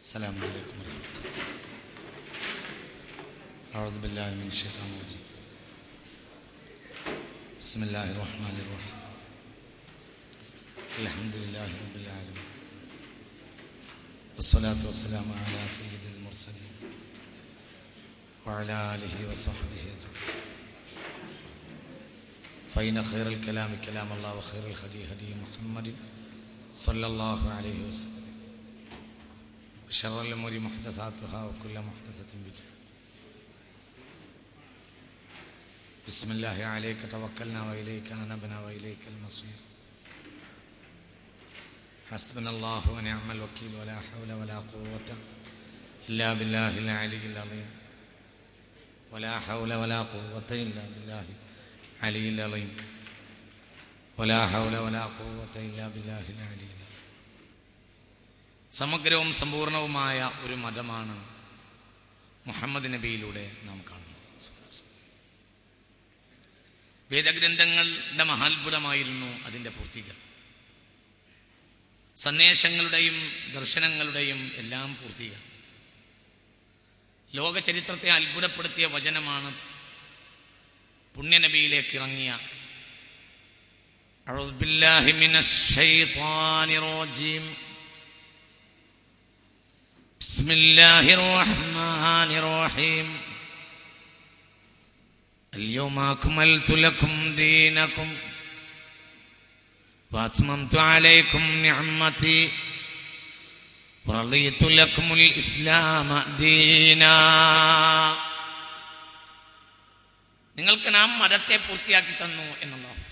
السلام عليكم ورحمة الله. أعوذ بالله من الشيطان الرجيم. بسم الله الرحمن الرحيم. الحمد لله رب العالمين، والصلاة والسلام على سيد المرسلين وعلى آله وصحبه أجمعين. فإن خير الكلام كلام الله، وخير الهدي هدي محمد صلى الله عليه وسلم، وشر الأمور محدثاتها، وكل محدثة بدعة. بسم الله عليك توكلنا وإليك أنبنا وإليك المصير. حسبنا الله ونعم الوكيل، ولا حول ولا قوة إلا بالله العلي العظيم، ولا حول ولا قوة إلا بالله العلي العظيم، ولا حول ولا قوة إلا بالله العلي العظيم. സമഗ്രവും സമ്പൂർണവുമായ ഒരു മതമാണ് മുഹമ്മദ് നബിയിലൂടെ നാം കാണുന്നത്. വേദഗ്രന്ഥങ്ങളുടെ മഹാത്ഭുതമായിരുന്നു അതിൻ്റെ പൂർത്തീകരണം. സന്ദേശങ്ങളുടെയും ദർശനങ്ങളുടെയും എല്ലാം പൂർത്തീകരണം. ലോക ചരിത്രത്തെ അത്ഭുതപ്പെടുത്തിയ വചനമാണ് പുണ്യനബിയിലേക്ക് ഇറങ്ങിയ അഊദു ബില്ലാഹി മിനശ് ശൈത്വാനിർ റജീം ബിസ്മില്ലാഹിർ റഹ്മാനിർ റഹീം اليوم أكملت لكم دينكم وأتممت عليكم نعمتي ورضيت لكم الإسلام دينا. നിങ്ങൾക്ക് നാം മതത്തെ പൂർത്തിയാക്കി തന്നു എന്നുള്ളതാണ്.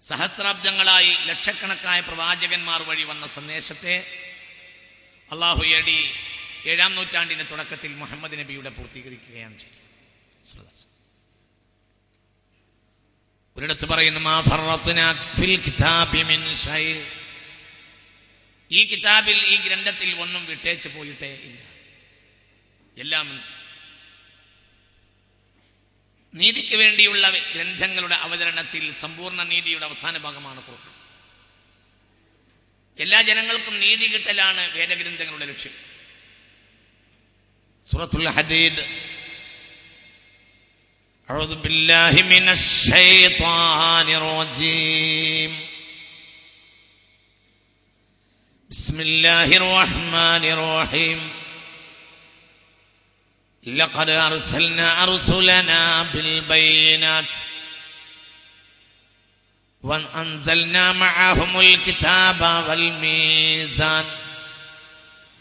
സഹസ്രാബ്ദങ്ങളായി ലക്ഷക്കണക്കായ പ്രവാചകന്മാർ വഴി വന്ന സന്ദേശത്തെ അള്ളാഹു ഏഴാം നൂറ്റാണ്ടിന്റെ തുടക്കത്തിൽ മുഹമ്മദ് നബിയുടെ പൂർത്തീകരിക്കുകയാണ് ചെയ്തത്. ഒരിടത്ത് പറയുന്നു, മാ ഫറത്നാ ഫിൽ കിതാബി മിൻ ശൈ. ഈ കിതാബിൽ, ഈ ഗ്രന്ഥത്തിൽ ഒന്നും വിട്ടേച്ച് പോയിട്ടേ ഇല്ല. എല്ലാം നീതിക്ക് വേണ്ടിയുള്ള ഗ്രന്ഥങ്ങളുടെ അവതരണത്തിൽ സമ്പൂർണ്ണ നീതിയുടെ അവസാന ഭാഗമാണ് ഖുർആൻ. എല്ലാ ജനങ്ങൾക്കും നീതി കിട്ടലാണ് വേദഗ്രന്ഥങ്ങളുടെ ലക്ഷ്യം. സൂറത്തുൽ ഹദീദ്. അഊദു ബില്ലാഹി മിനശ് ശൈത്വാനിർ റജീം ബിസ്മില്ലാഹിർ റഹ്മാനിർ റഹീം ലഖദ് അർസൽനാ റസുലനാ ബിൽ ബയ്യിനാത് വഅൻസൽനാ മഅഹുമുൽ കിതാബ വൽ മീസാൻ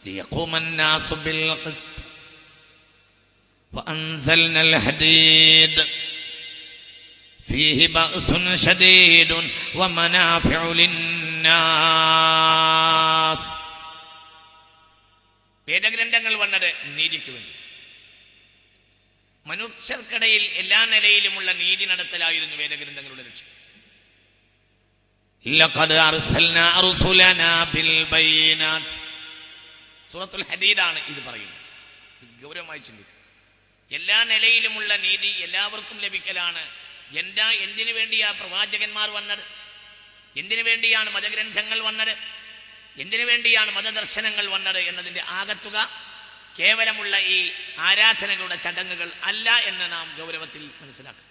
ലിയഖൂമ الناس بالقسط وأنزلنا الحديد فيه بأس شديد ومنافع للناس. വേദഗ്രന്ഥങ്ങൾ വന്നത് നീതിക്ക് വേണ്ടി. മനുഷ്യർക്കിടയിൽ എല്ലാ നിലയിലുമുള്ള നീതി നടത്തലായിരുന്നു വേദഗ്രന്ഥങ്ങളുടെ ലക്ഷ്യം. ലഖദ് അർസൽനാ റസുലനാ ബിൽ ബയ്യിനാത്. സൂറത്തുൽ ഹദീദാണ് ഇത് പറയുന്നത്. ഗൗരവമായി ചിന്തിക്കുക. എല്ലാ നിലയിലുമുള്ള നീതി എല്ലാവർക്കും ലഭിക്കലാണ്. എന്തിനു വേണ്ടിയാ പ്രവാചകന്മാർ വന്നത്? എന്തിനു വേണ്ടിയാണ് മതഗ്രന്ഥങ്ങൾ വന്നത്? എന്തിനു വേണ്ടിയാണ് മതദർശനങ്ങൾ വന്നത് എന്നതിൻ്റെ ആകത്തുക കേവലമുള്ള ഈ ആരാധനകളുടെ ചടങ്ങുകൾ അല്ല എന്ന് നാം ഗൗരവത്തിൽ മനസ്സിലാക്കും.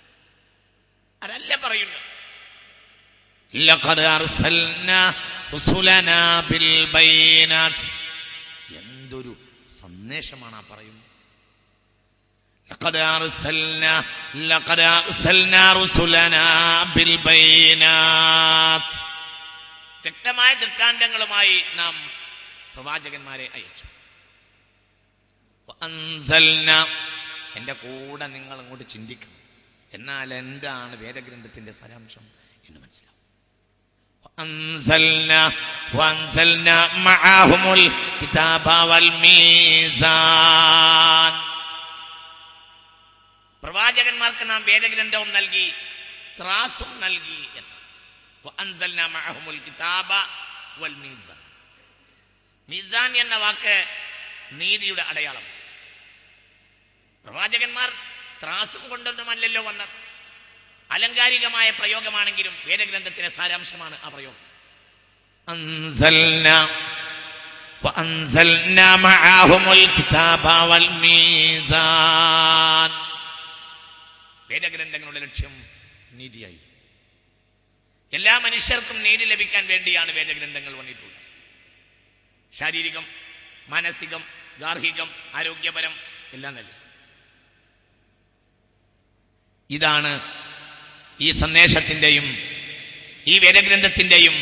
അതല്ല പറയുന്നത്. ലഖദ് അർസൽനാ റസുലനാ ബിൽ ബയ്യിനാത്. എന്തൊരു സന്ദേശമാണ് ആ പറയുന്നത്. ലഖദ് അർസൽനാ റസുലനാ ബിൽ ബയ്യിനാത്. വ്യക്തമായ ദൃഷ്ടാന്തങ്ങളുമായി നാം പ്രവാചകന്മാരെ അയച്ചു. വഅൻസൽനാ. എൻ്റെ കൂടെ നിങ്ങൾ അങ്ങോട്ട് ചിന്തിക്കണം. എന്നാൽ എന്താണ് വേദഗ്രന്ഥത്തിന്റെ സാരാംശം എന്ന് മനസ്സിലാവും. വഅൻസൽനാ മഅഹുമുൽ കിതാബ വൽ മീസാൻ. പ്രവാചകന്മാർക്ക് നാം വേദഗ്രന്ഥവും നൽകി, ത്രാസും നൽകി. വഅൻസൽനാ മഅഹുമുൽ കിതാബ വൽ മീസാൻ. മീസാൻ എന്ന വാക്ക് നീതിയുടെ അടയാളം. പ്രവാചകന്മാർ ത്രാസും കൊണ്ടൊന്നുമല്ലല്ലോ വന്നത്. അലങ്കാരികമായ പ്രയോഗമാണെങ്കിലും വേദഗ്രന്ഥത്തിന്റെ സാരാംശമാണ് ആ പ്രയോഗം. വഅൻസൽനാ മഅഹുൽ കിതാബ വൽ മീസാൻ. വേദഗ്രന്ഥങ്ങളുടെ ലക്ഷ്യം നീതിയായി. എല്ലാ മനുഷ്യർക്കും നീതി ലഭിക്കാൻ വേണ്ടിയാണ് വേദഗ്രന്ഥങ്ങൾ വന്നിട്ടുള്ളത്. ശാരീരികം, മാനസികം, ഗാർഹികം, ആരോഗ്യപരം എല്ലാം നല്ല. ഇതാണ് ഈ സന്ദേശത്തിൻ്റെയും ഈ വേദഗ്രന്ഥത്തിൻ്റെയും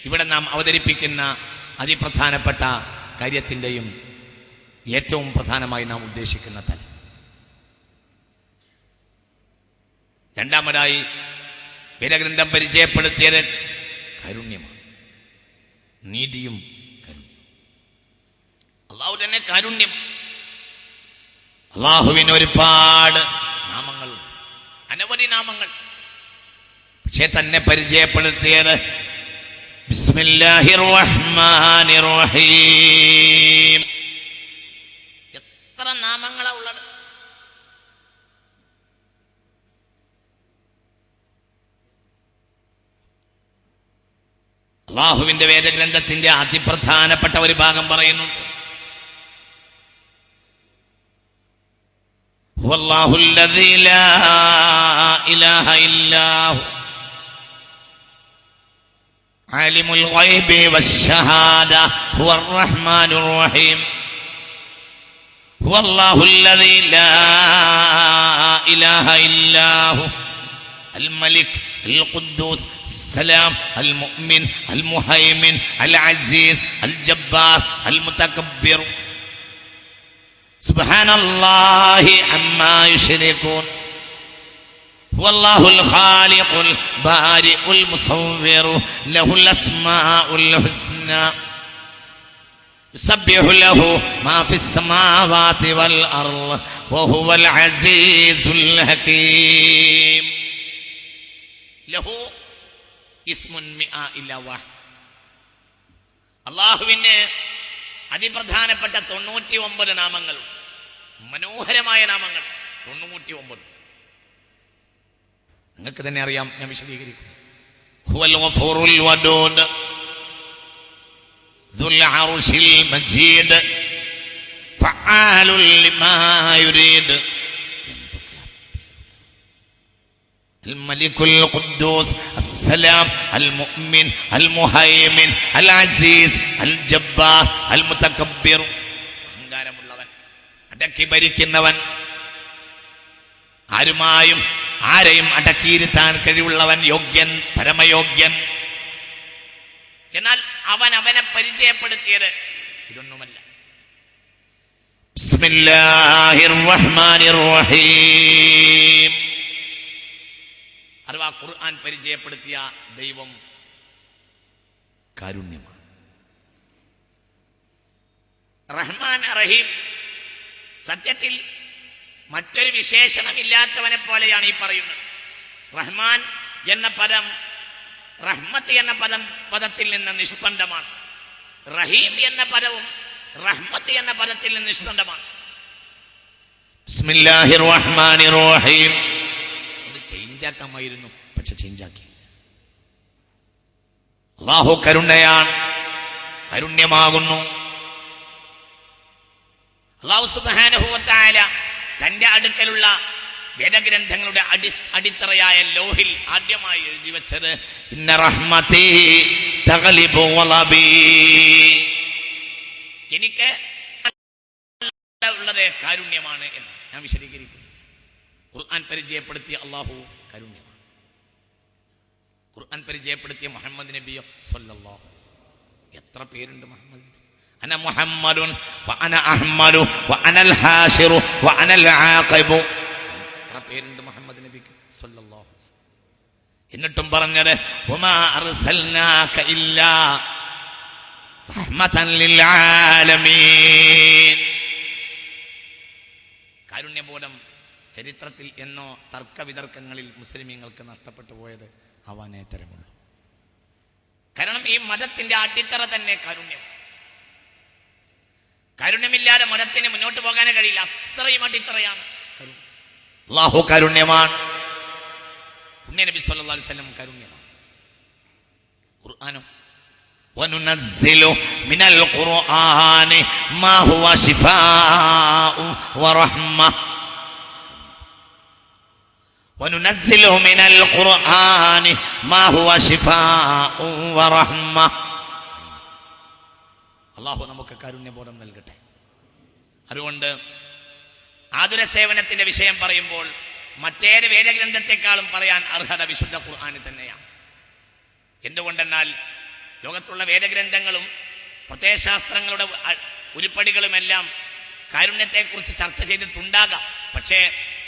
ഇവിടെ നാം അവതരിപ്പിക്കുന്ന അതിപ്രധാനപ്പെട്ട കാര്യത്തിൻ്റെയും ഏറ്റവും പ്രധാനമായി നാം ഉദ്ദേശിക്കുന്ന തലം. രണ്ടാമതായി വേദഗ്രന്ഥം പരിചയപ്പെടുത്തിയത് കാരുണ്യമാണ്. നീതിയും കാരുണ്യം. അള്ളാഹു തന്നെ കാരുണ്യം. അള്ളാഹുവിന് ഒരുപാട് നാമങ്ങളുണ്ട്, അനവധി നാമങ്ങൾ. പക്ഷെ തന്നെ പരിചയപ്പെടുത്തിയത് ബിസ്മില്ലാഹിർ റഹ്മാനിർ റഹീം. എത്ര നാമങ്ങളാ ഉള്ളത്! അള്ളാഹുവിന്റെ വേദഗ്രന്ഥത്തിന്റെ അതിപ്രധാനപ്പെട്ട ഒരു ഭാഗം പറയുന്നുണ്ട്. ഹുവല്ലാഹുൽ ലദീ ലാ ഇലാഹ ഇല്ലാഹു ആലിമുൽ ഗൈബി വശ്ശഹാദ ഹുവർ റഹ്മാനുർ റഹീം. ഹുവല്ലാഹുൽ ലദീ ലാ ഇലാഹ ഇല്ലാഹു الملك القدوس السلام المؤمن المهيمن العزيز الجبار المتكبر سبحان الله عما يشركون هو الله الخالق البارئ المصور له الأسماء الحسنى يسبح له ما في السماوات والأرض وهو العزيز الحكيم ലഹു ഇസ്മുൻ മിഅ ഇല്ലാ വാഹിദ്. അള്ളാഹുവിന് അതിപ്രധാനപ്പെട്ട 99 നാമങ്ങൾ, മനോഹരമായ നാമങ്ങൾ 99. നിങ്ങൾക്ക് തന്നെ അറിയാം, ഞാൻ വിശദീകരിക്കും. ഹുവൽ ഗഫൂറുൽ വദൂദ് ദുൽ അർശിൽ മജീദ് ഫഅാലുൽ ലിമാ യുരീദ്. الملك القدوس السلام المؤمن المهيمن العزيز الجبار المتكبر. അഹങ്കാരമുള്ളവൻ, അടക്കി ഭരിക്കുന്നവൻ, ആരെയും അടക്കിയിരുത്താൻ കഴിവുള്ളവൻ, യോഗ്യൻ, പരമയോഗ്യൻ. എന്നാൽ അവനെ പരിചയപ്പെടുത്തിയത് ഇതൊന്നുമല്ല. ബിസ്മില്ലാഹിർ റഹ്മാനിർ റഹീം. അഥവാ ഖുർആൻ പരിചയപ്പെടുത്തിയ ദൈവം കാരുണ്യമാണ്. റഹ്മാൻ റഹീം. സത്യത്തിൽ മറ്റൊരു വിശേഷണമില്ലാത്തവനെ പോലെയാണ് ഈ പറയുന്നത്. റഹ്മാൻ എന്ന പദം റഹ്മത്ത് എന്ന പദത്തിൽ നിന്ന് നിഷ്പന്നമാണ്. റഹീം എന്ന പദവും റഹ്മത്ത് എന്ന പദത്തിൽ നിന്ന് നിഷ്പന്നമാണ്. ബിസ്മില്ലാഹിർ റഹ്മാനിർ റഹീം. ചേഞ്ചാക്കാമായിരുന്നു, പക്ഷെ ചേഞ്ചാക്കിയില്ല. അല്ലാഹു കരുണയാണ്, കാരുണ്യമാകുന്നു. അല്ലാഹു സുബ്ഹാനഹു വ തആല തന്റെ അടുക്കലുള്ള വേദഗ്രന്ഥങ്ങളുടെ അടിത്തറയായ ലോഹിൽ ആദ്യമായി എഴുതി വെച്ചത് ഇന്ന റഹ്മതീ തഗ്ലിബു ഗളബി. എനിക്ക് ഉള്ളത് കാരുണ്യമാണ് എന്ന് ഞാൻ വിശദീകരിക്കും. ഖുർആൻ പരിചയപ്പെടുത്തിയ അല്ലാഹു കാരുണ്യമാണ്. ഖുർആൻ പരിചയപ്പെടുത്തിയ മുഹമ്മദ് നബിയോ സല്ലല്ലാഹു അലൈഹി വസല്ലം. എത്ര പേരുണ്ട് മുഹമ്മദ് നബി. അന മുഹമ്മദുൻ വ അന അഹ്മദു വ അനൽ ഹാശിറു വ അനൽ ആഖിബു. എത്ര പേരുണ്ട് മുഹമ്മദ് നബിക്ക് സല്ലല്ലാഹു അലൈഹി വസല്ലം. എന്നിട്ടും പറഞ്ഞത് വമാ അർസൽനാക ഇല്ലാ റഹ്മതൻ ലിൽ ആലമീൻ. കാരുണ്യബോധം ചരിത്രത്തിൽ എന്നോ തർക്കവിതർക്കങ്ങളിൽ മുസ്ലിമീങ്ങൾക്ക് നഷ്ടപ്പെട്ടു പോയത് അവനെ തരമുള്ളൂ. കാരണം ഈ മതത്തിന്റെ അടിത്തറ തന്നെ കാരുണ്യം. കാരുണ്യമില്ലാതെ മതത്തിന് മുന്നോട്ട് പോകാനേ കഴിയില്ല. അത്രയും അടിത്തറയാണ് അല്ലാഹു. കാരുണ്യമാണ്. പുണ്യ നബി സല്ലല്ലാഹു അലൈഹി വസല്ലം കാരുണ്യമാണ്. ഖുർആനോ വനുനസ്സിലു മിനൽ ഖുർആനി മാ ഹുവ ശിഫാഉ വറഹ്മ വനുനസ്സിലു മിനൽ ഖുർആനി മാ ഹുവ ശിഫാഉ വറഹ്മ. അല്ലാഹു നമുക്ക് കാരുണ്യബോധം നൽകട്ടെ. അതുകൊണ്ട് ആതുര സേവനത്തിന്റെ വിഷയം പറയുമ്പോൾ മറ്റേത് വേദഗ്രന്ഥത്തെക്കാളും പറയാൻ അർഹത വിശുദ്ധ ഖുർആന് തന്നെയാണ്. എന്തുകൊണ്ടെന്നാൽ ലോകത്തുള്ള വേദഗ്രന്ഥങ്ങളും പ്രത്യയശാസ്ത്രങ്ങളുടെ ഉരുപ്പടികളുമെല്ലാം കാരുണ്യത്തെക്കുറിച്ച് ചർച്ച ചെയ്തിട്ടുണ്ടാകാം. പക്ഷേ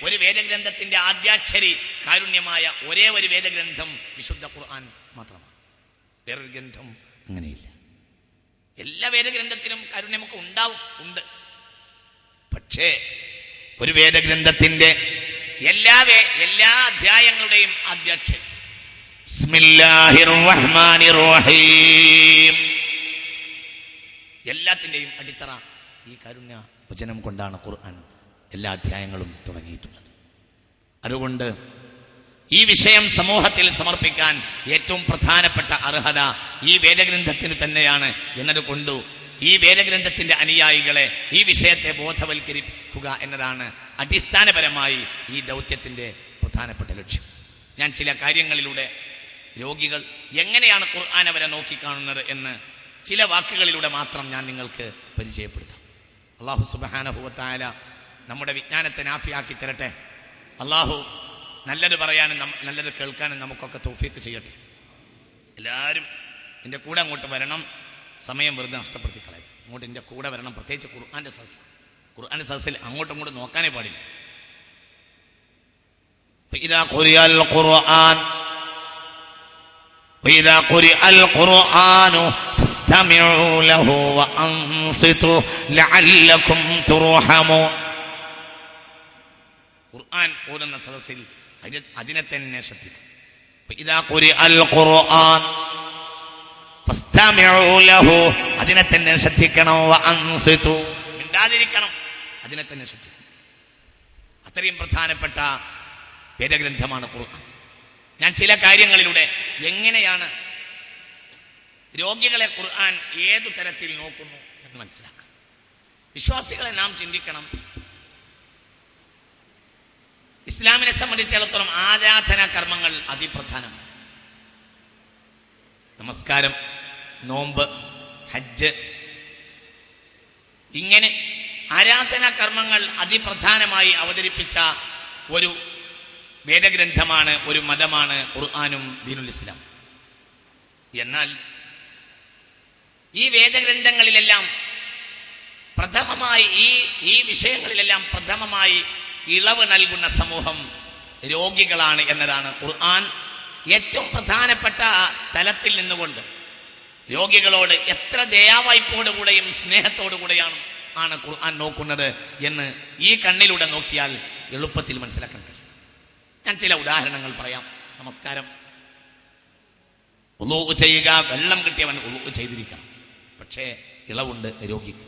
ഒരു വേദഗ്രന്ഥത്തിന്റെ ആദ്യാക്ഷരി കാരുണ്യമായ ഒരേ ഒരു വേദഗ്രന്ഥം വിശുദ്ധ ഖുർആൻ മാത്രമാണ്. വേറൊരു ഗ്രന്ഥം അങ്ങനെയില്ല. എല്ലാ വേദഗ്രന്ഥത്തിലും കാരുണ്യമൊക്കെ ഉണ്ട്. പക്ഷേ ഒരു വേദഗ്രന്ഥത്തിന്റെ എല്ലാ അധ്യായങ്ങളുടെയും ആദ്യാക്ഷരി ബിസ്മില്ലാഹിർ റഹ്മാനിർ റഹീം, എല്ലാത്തിൻ്റെയും അടിത്തറ ഈ കാരുണ്യ വചനം കൊണ്ടാണ് ഖുർആൻ എല്ലാ അധ്യായങ്ങളും തുടങ്ങിയിട്ടുള്ളത്. അതുകൊണ്ട് ഈ വിഷയം സമൂഹത്തിൽ സമർപ്പിക്കാൻ ഏറ്റവും പ്രധാനപ്പെട്ട അർഹത ഈ വേദഗ്രന്ഥത്തിന് തന്നെയാണ് എന്നതുകൊണ്ട് ഈ വേദഗ്രന്ഥത്തിന്റെ അനുയായികളെ ഈ വിഷയത്തെ ബോധവൽക്കരിക്കുക എന്നതാണ് അടിസ്ഥാനപരമായി ഈ ദൗത്യത്തിന്റെ പ്രധാനപ്പെട്ട ലക്ഷ്യം. ഞാൻ ചില കാര്യങ്ങളിലൂടെ രോഗികൾ എങ്ങനെയാണ് ഖുർആൻ അവരെ നോക്കിക്കാണുന്നത് എന്ന് ചില വാക്കുകളിലൂടെ മാത്രം ഞാൻ നിങ്ങൾക്ക് പരിചയപ്പെടുത്താം. അല്ലാഹു സുബ്ഹാനഹു വ തആല നമ്മുടെ വിജ്ഞാനത്തെ നാഫിയാക്കി തരട്ടെ. അല്ലാഹു നല്ലത് പറയാനും നല്ലത് കേൾക്കാനും നമുക്കൊക്കെ തൗഫീഖ് ചെയ്യട്ടെ. എല്ലാവരും എൻ്റെ കൂടെ അങ്ങോട്ട് വരണം. സമയം വെറുതെ നഷ്ടപ്പെടുത്തി കളയും. അങ്ങോട്ട് എൻ്റെ കൂടെ വരണം. പ്രത്യേകിച്ച് ഖുർആന്റെ സദസ്സിൽ അങ്ങോട്ടും ഇങ്ങോട്ടും നോക്കാനേ പാടില്ല. ഇദാ ഖുരിഅൽ ഖുർആൻ وإذا قرئ القرآن فاستمعوا له وأنصتوا لعلكم ترحمون. ഖുർആൻ ഓതുന്ന സദസ്സിൽ അതിനെ തന്നെ ശ്രദ്ധിക്കണം. ഇദാ ഖുരിഅൽ ഖുർആൻ ഫസ്തമിഉ ലഹു, അതിനെ തന്നെ ശ്രദ്ധിക്കണം. വഅൻസിതു, മിണ്ടാതിരിക്കണം, അതിനെ തന്നെ ശ്രദ്ധിക്കണം. അത്രയും പ്രധാനപ്പെട്ട വേദഗ്രന്ഥമാണ് ഖുർആൻ. ഞാൻ ചില കാര്യങ്ങളിലൂടെ എങ്ങനെയാണ് രോഗികളെ ഖുർആൻ ഏതു തരത്തിൽ നോക്കുന്നു എന്ന് മനസ്സിലാക്കാം. വിശ്വാസികളെ നാം ചിന്തിക്കണം. ഇസ്ലാമിനെ സംബന്ധിച്ചിടത്തോളം ആരാധനാ കർമ്മങ്ങൾ അതിപ്രധാനമാണ്. നമസ്കാരം, നോമ്പ്, ഹജ്ജ്, ഇങ്ങനെ ആരാധനാ കർമ്മങ്ങൾ അതിപ്രധാനമായി അവതരിപ്പിച്ച ഒരു വേദഗ്രന്ഥമാണ്, ഒരു മതമാണ് ഖുർആനും ദീനുൽ ഇസ്ലാം. എന്നാൽ ഈ വേദഗ്രന്ഥങ്ങളിലെല്ലാം പ്രഥമമായി ഈ വിഷയങ്ങളിലെല്ലാം പ്രഥമമായി ഇളവ് നൽകുന്ന സമൂഹം രോഗികളാണ് എന്നതാണ്. ഖുർആൻ ഏറ്റവും പ്രധാനപ്പെട്ട തലത്തിൽ നിന്നുകൊണ്ട് രോഗികളോട് എത്ര ദയാവായ്പോടുകൂടെയും സ്നേഹത്തോടുകൂടെയാണ് ഖുർആൻ നോക്കുന്നത് എന്ന് ഈ കണ്ണിലൂടെ നോക്കിയാൽ എളുപ്പത്തിൽ മനസ്സിലാക്കാൻ കഴിയും. ഞാൻ ചില ഉദാഹരണങ്ങൾ പറയാം. നമസ്കാരം, വുളൂ ചെയ്യുക, വെള്ളം കിട്ടിയവൻ വുളൂ ചെയ്തിരിക്കണം. പക്ഷേ ഇളവുണ്ട് രോഗിക്ക്.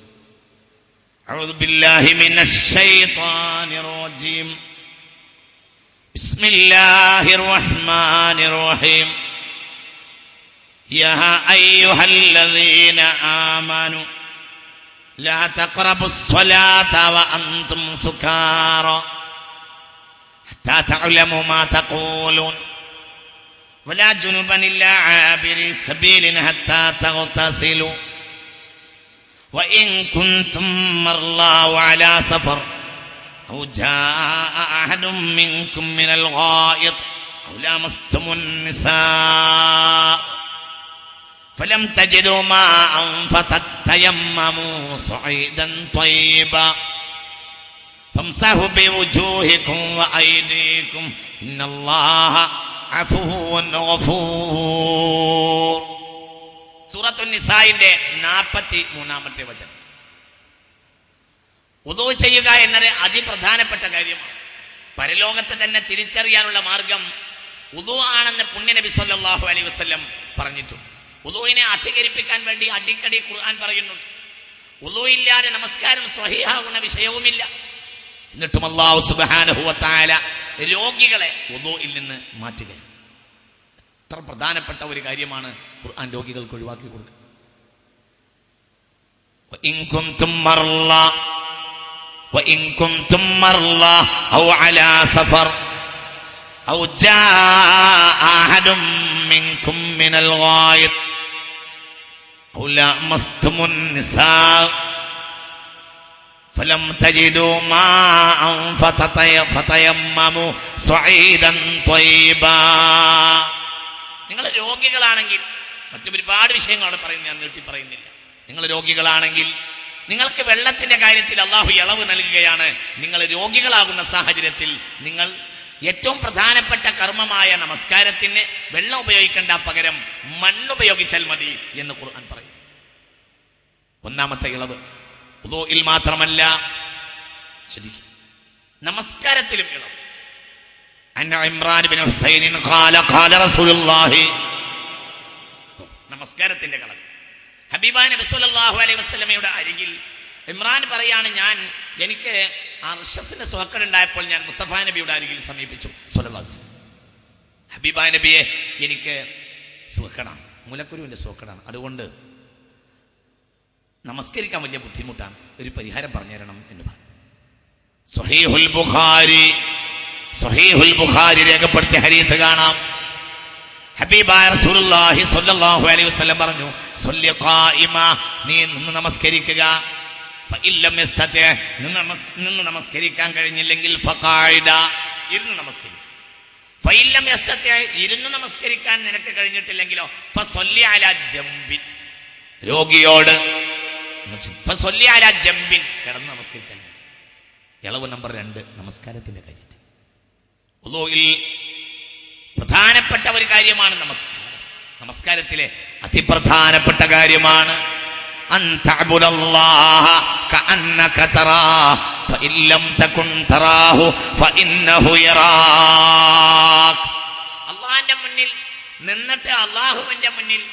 അഊദു ബില്ലാഹി മിനശ് ശൈത്വാനിർ റജീം. ബിസ്മില്ലാഹിർ റഹ്മാനിർ റഹീം. യാ അയ്യുഹല്ലദീന ആമനു ലാ തഖറബുസ് സ്വലാത വഅൻതും സുകാറ حتى تعلموا ما تقولون ولا جنبا إلا عابري سبيل حتى تغتسلوا وإن كنتم مرضى وعلى سفر أو جاء أحد منكم من الغائط أو لامستم النساء فلم تجدوا ماء فتيمموا صعيدا طيبا فامسحوا بوجوهكم وأيديكم إن الله عفو غفور. സൂറത്തുൻ നിസായിന്റെ 43-ാമത്തെ വചനം. വുളൂ ചെയ്യുക എന്നത് അതിപ്രധാനപ്പെട്ട കാര്യമാണ്. പരലോകത്തെ തന്നെ തിരിച്ചറിയാനുള്ള മാർഗം വുളൂ ആണെന്ന് പുണ്യനബി സല്ലല്ലാഹു അലൈഹി വസല്ലം പറഞ്ഞിട്ടുണ്ട്. വുളൂവിനെ അധികരിപ്പിക്കാൻ വേണ്ടി അടിക്കടി ഖുർആൻ പറയുന്നുണ്ട്. വുളൂ ഇല്ലാതെ നമസ്കാരം സ്വഹീഹാകുന്ന വിഷയവുമില്ല. എന്നിട്ടും അല്ലാഹു സുബ്ഹാനഹു വ തആല രോഗികളെ വുളൂഇൽ നിന്ന് മാറ്റുക. എത്ര പ്രധാനപ്പെട്ട ഒരു കാര്യമാണ് ഖുർആൻ രോഗികൾക്ക് ഒഴിവാക്കി കൊടുക്കുക. وإن كنتم مرضى أو على سفر أو جاء أحد منكم من الغائط أو لامستم النساء فلم تجدوا ماء فتيمموا صعيدا طيبا. നിങ്ങൾ രോഗികളാണെങ്കിൽ, മറ്റു ഒരുപാട് വിഷയങ്ങളാണ് പറയുന്നത്, ഞാൻ നീട്ടി പറയുന്നില്ല. നിങ്ങൾ രോഗികളാണെങ്കിൽ നിങ്ങൾക്ക് വെള്ളത്തിന്റെ കാര്യത്തിൽ അള്ളാഹു ഇളവ് നൽകുകയാണ്. നിങ്ങൾ രോഗികളാകുന്ന സാഹചര്യത്തിൽ നിങ്ങൾ ഏറ്റവും പ്രധാനപ്പെട്ട കർമ്മമായ നമസ്കാരത്തിന് വെള്ളം ഉപയോഗിക്കേണ്ട, പകരം മണ്ണുപയോഗിച്ചാൽ മതി എന്ന് ഖുർആൻ പറയും. ഒന്നാമത്തെ ഇളവ് വുദൂഇൽ മാത്രമല്ല, ശരിക്കും നമസ്കാരത്തിലും ഇളവ്. അന്ന ഇമ്രാൻ ബിൻ ഹുസൈൻ ഖാല റസൂലുള്ളാഹി, നമസ്കാരത്തിന്റെ കളവ്. ഹബീബായ നബി സല്ലല്ലാഹു അലൈഹി വസല്ലമയുടെ അരികിൽ ഇമ്രാൻ പറയാണ്, എനിക്ക് അർശസിന്റെ സുഖക്കേടുണ്ടായപ്പോൾ ഞാൻ മുസ്തഫ നബിയുടെ അരികിൽ സമീപിച്ചു. സ്വല്ലല്ലാഹു അലൈഹി വസല്ലം, ഹബീബായ നബിയെ, എനിക്ക് സുഖക്കേടാണ്, മുലക്കുരുവിന്റെ സുഖക്കേടാണ്, അതുകൊണ്ട് നമസ്കരിക്കാൻ വലിയ ബുദ്ധിമുട്ടാണ്, ഒരു പരിഹാരം പറഞ്ഞു തരണം എന്ന് പറഞ്ഞു. സ്വഹീഹുൽ ബുഖാരി രേഖപ്പെടുത്തിയ ഹദീസ് കാണാം. ഹബീബായ റസൂലുള്ളാഹി സ്വല്ലല്ലാഹു അലൈഹി വസല്ലം പറഞ്ഞു, സ്വല്ലി ഖായിമ, നീ നിന്ന് നമസ്കരിക്കുക. ഫഇല്ലം യസ്തതി, നിന്ന് നമസ്കരിക്കാൻ കഴിഞ്ഞില്ലെങ്കിൽ ഫഖായിദ, ഇരുന്ന് നമസ്കരിക്കുക. ഫഇല്ലം യസ്തതി, ഇരുന്ന് നമസ്കരിക്കാൻ നിനക്ക് കഴിഞ്ഞിട്ടില്ലെങ്കിലോ ഫസ്വല്ലി അലാ ജംബിൻ, രോഗിയോട് ഫസ്വല്ലി അലാ ജംബിൻ, കിടന്ന് നമസ്കരിച്ചാൽ. ഇളവ് നമ്പർ 2 നമസ്കാരത്തിന്റെ കാര്യത്തിൽ. വുദൂഇൽ പ്രധാനപ്പെട്ട ഒരു കാര്യമാണ് നമസ്കാരം. നമസ്കാരത്തിലെ അതിപ്രധാനപ്പെട്ട കാര്യമാണ് അൻ തഅബുദല്ലാഹ കഅന്നക തറാഹു ഫഇൻ ലം തകുൻ തറാഹു ഫഇന്നഹു യറാക്. അല്ലാഹുവിന്റെ മുന്നിൽ നിന്നിട്ട് അല്ലാഹുവിന്റെ മുന്നിൽ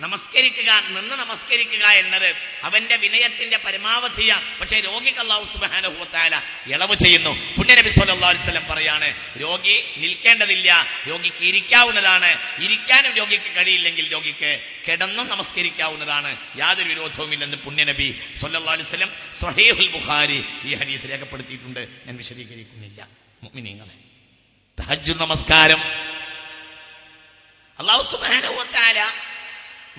നമസ്കരിക്കുക, നിന്ന് നമസ്കരിക്കുക എന്നത് അവന്റെ വിനയത്തിന്റെ പരമാവധിയാണ്. പക്ഷേ രോഗിക്ക് അല്ലാഹു സുബ്ഹാനഹു വ തആല ഇളവ് ചെയ്യുന്നു. പുണ്യനബി സ്വല്ലല്ലാഹു അലൈഹി വസല്ലം പറയാണ്, രോഗി നിൽക്കേണ്ടതില്ല, രോഗിക്ക് ഇരിക്കാവുന്നതാണ്. ഇരിക്കാനും രോഗിക്ക് കഴിയില്ലെങ്കിൽ രോഗിക്ക് കിടന്നും നമസ്കരിക്കാവുന്നതാണ്, യാതൊരു വിരോധവുമില്ലെന്ന് പുണ്യനബി സ്വല്ലല്ലാഹു അലൈഹി വസല്ലം സ്വഹീഹുൽ ബുഖാരി ഈ ഹദീസ് രേഖപ്പെടുത്തിയിട്ടുണ്ട്. ഞാൻ വിശദീകരിക്കുന്നില്ല. മുഅ്മിനീങ്ങളെ, തഹജ്ജുദ് നമസ്കാരം അല്ലാഹു സുബ്ഹാനഹു വ തആല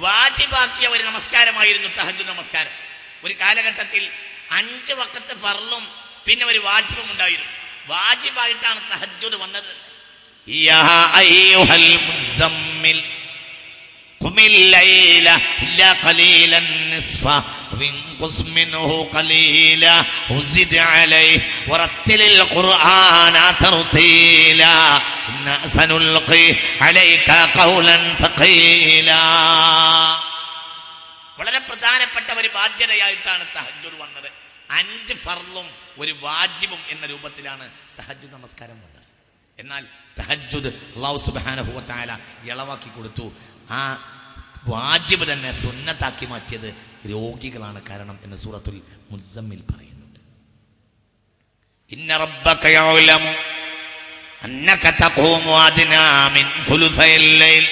വാജിബാക്കിയ ഒരു നമസ്കാരമായിരുന്നു തഹജ്ജുദ് നമസ്കാരം. ഒരു കാലഘട്ടത്തിൽ 5 വഖത്ത് ഫർളും പിന്നെ ഒരു വാജിബും ഉണ്ടായിരുന്നു. വാജിബായിട്ടാണ് തഹജ്ജുദ് വന്നത്. യാ അയ്യുഹൽ മുസമ്മിൽ ഖുമിൽ ലൈല ഇല്ലാ ഖലീലൻ നിസ്ഫ വൻഖുസ് മിൻഹു ഖലീല വസിദ് അലൈഹി വറത്തിലിൽ ഖുർആന തർതീല ഇന്നാ സനുൽഖി അലൈക ഖൗലൻ ഥഖീല. വളരെ പ്രധാനപ്പെട്ട ഒരു ബാധ്യതയായിട്ടാണ് തഹജ്ജുദ് വന്നത്. 5 ഫർളും ഒരു വാജിബും എന്ന രൂപത്തിലാണ് തഹജ്ജുദ് നമസ്കാരം വന്നത്. എന്നാൽ തഹജ്ജുദ് അല്ലാഹു സുബ്ഹാനഹു വ തആല ഇളവാക്കി കൊടുത്തു. ആ വാജിബ് തന്നെ സുന്നത്താക്കി മാറ്റിയത് രോഗികളാണ് കാരണം എന്ന് സൂറത്തുൽ മുസമ്മിൽ പറയുന്നുണ്ട്. ഇന്ന റബ്ബക യഅലമു അന്നക തഖൂമു അദ്നാ മിൻ സുലുസൈൽ ലൈൽ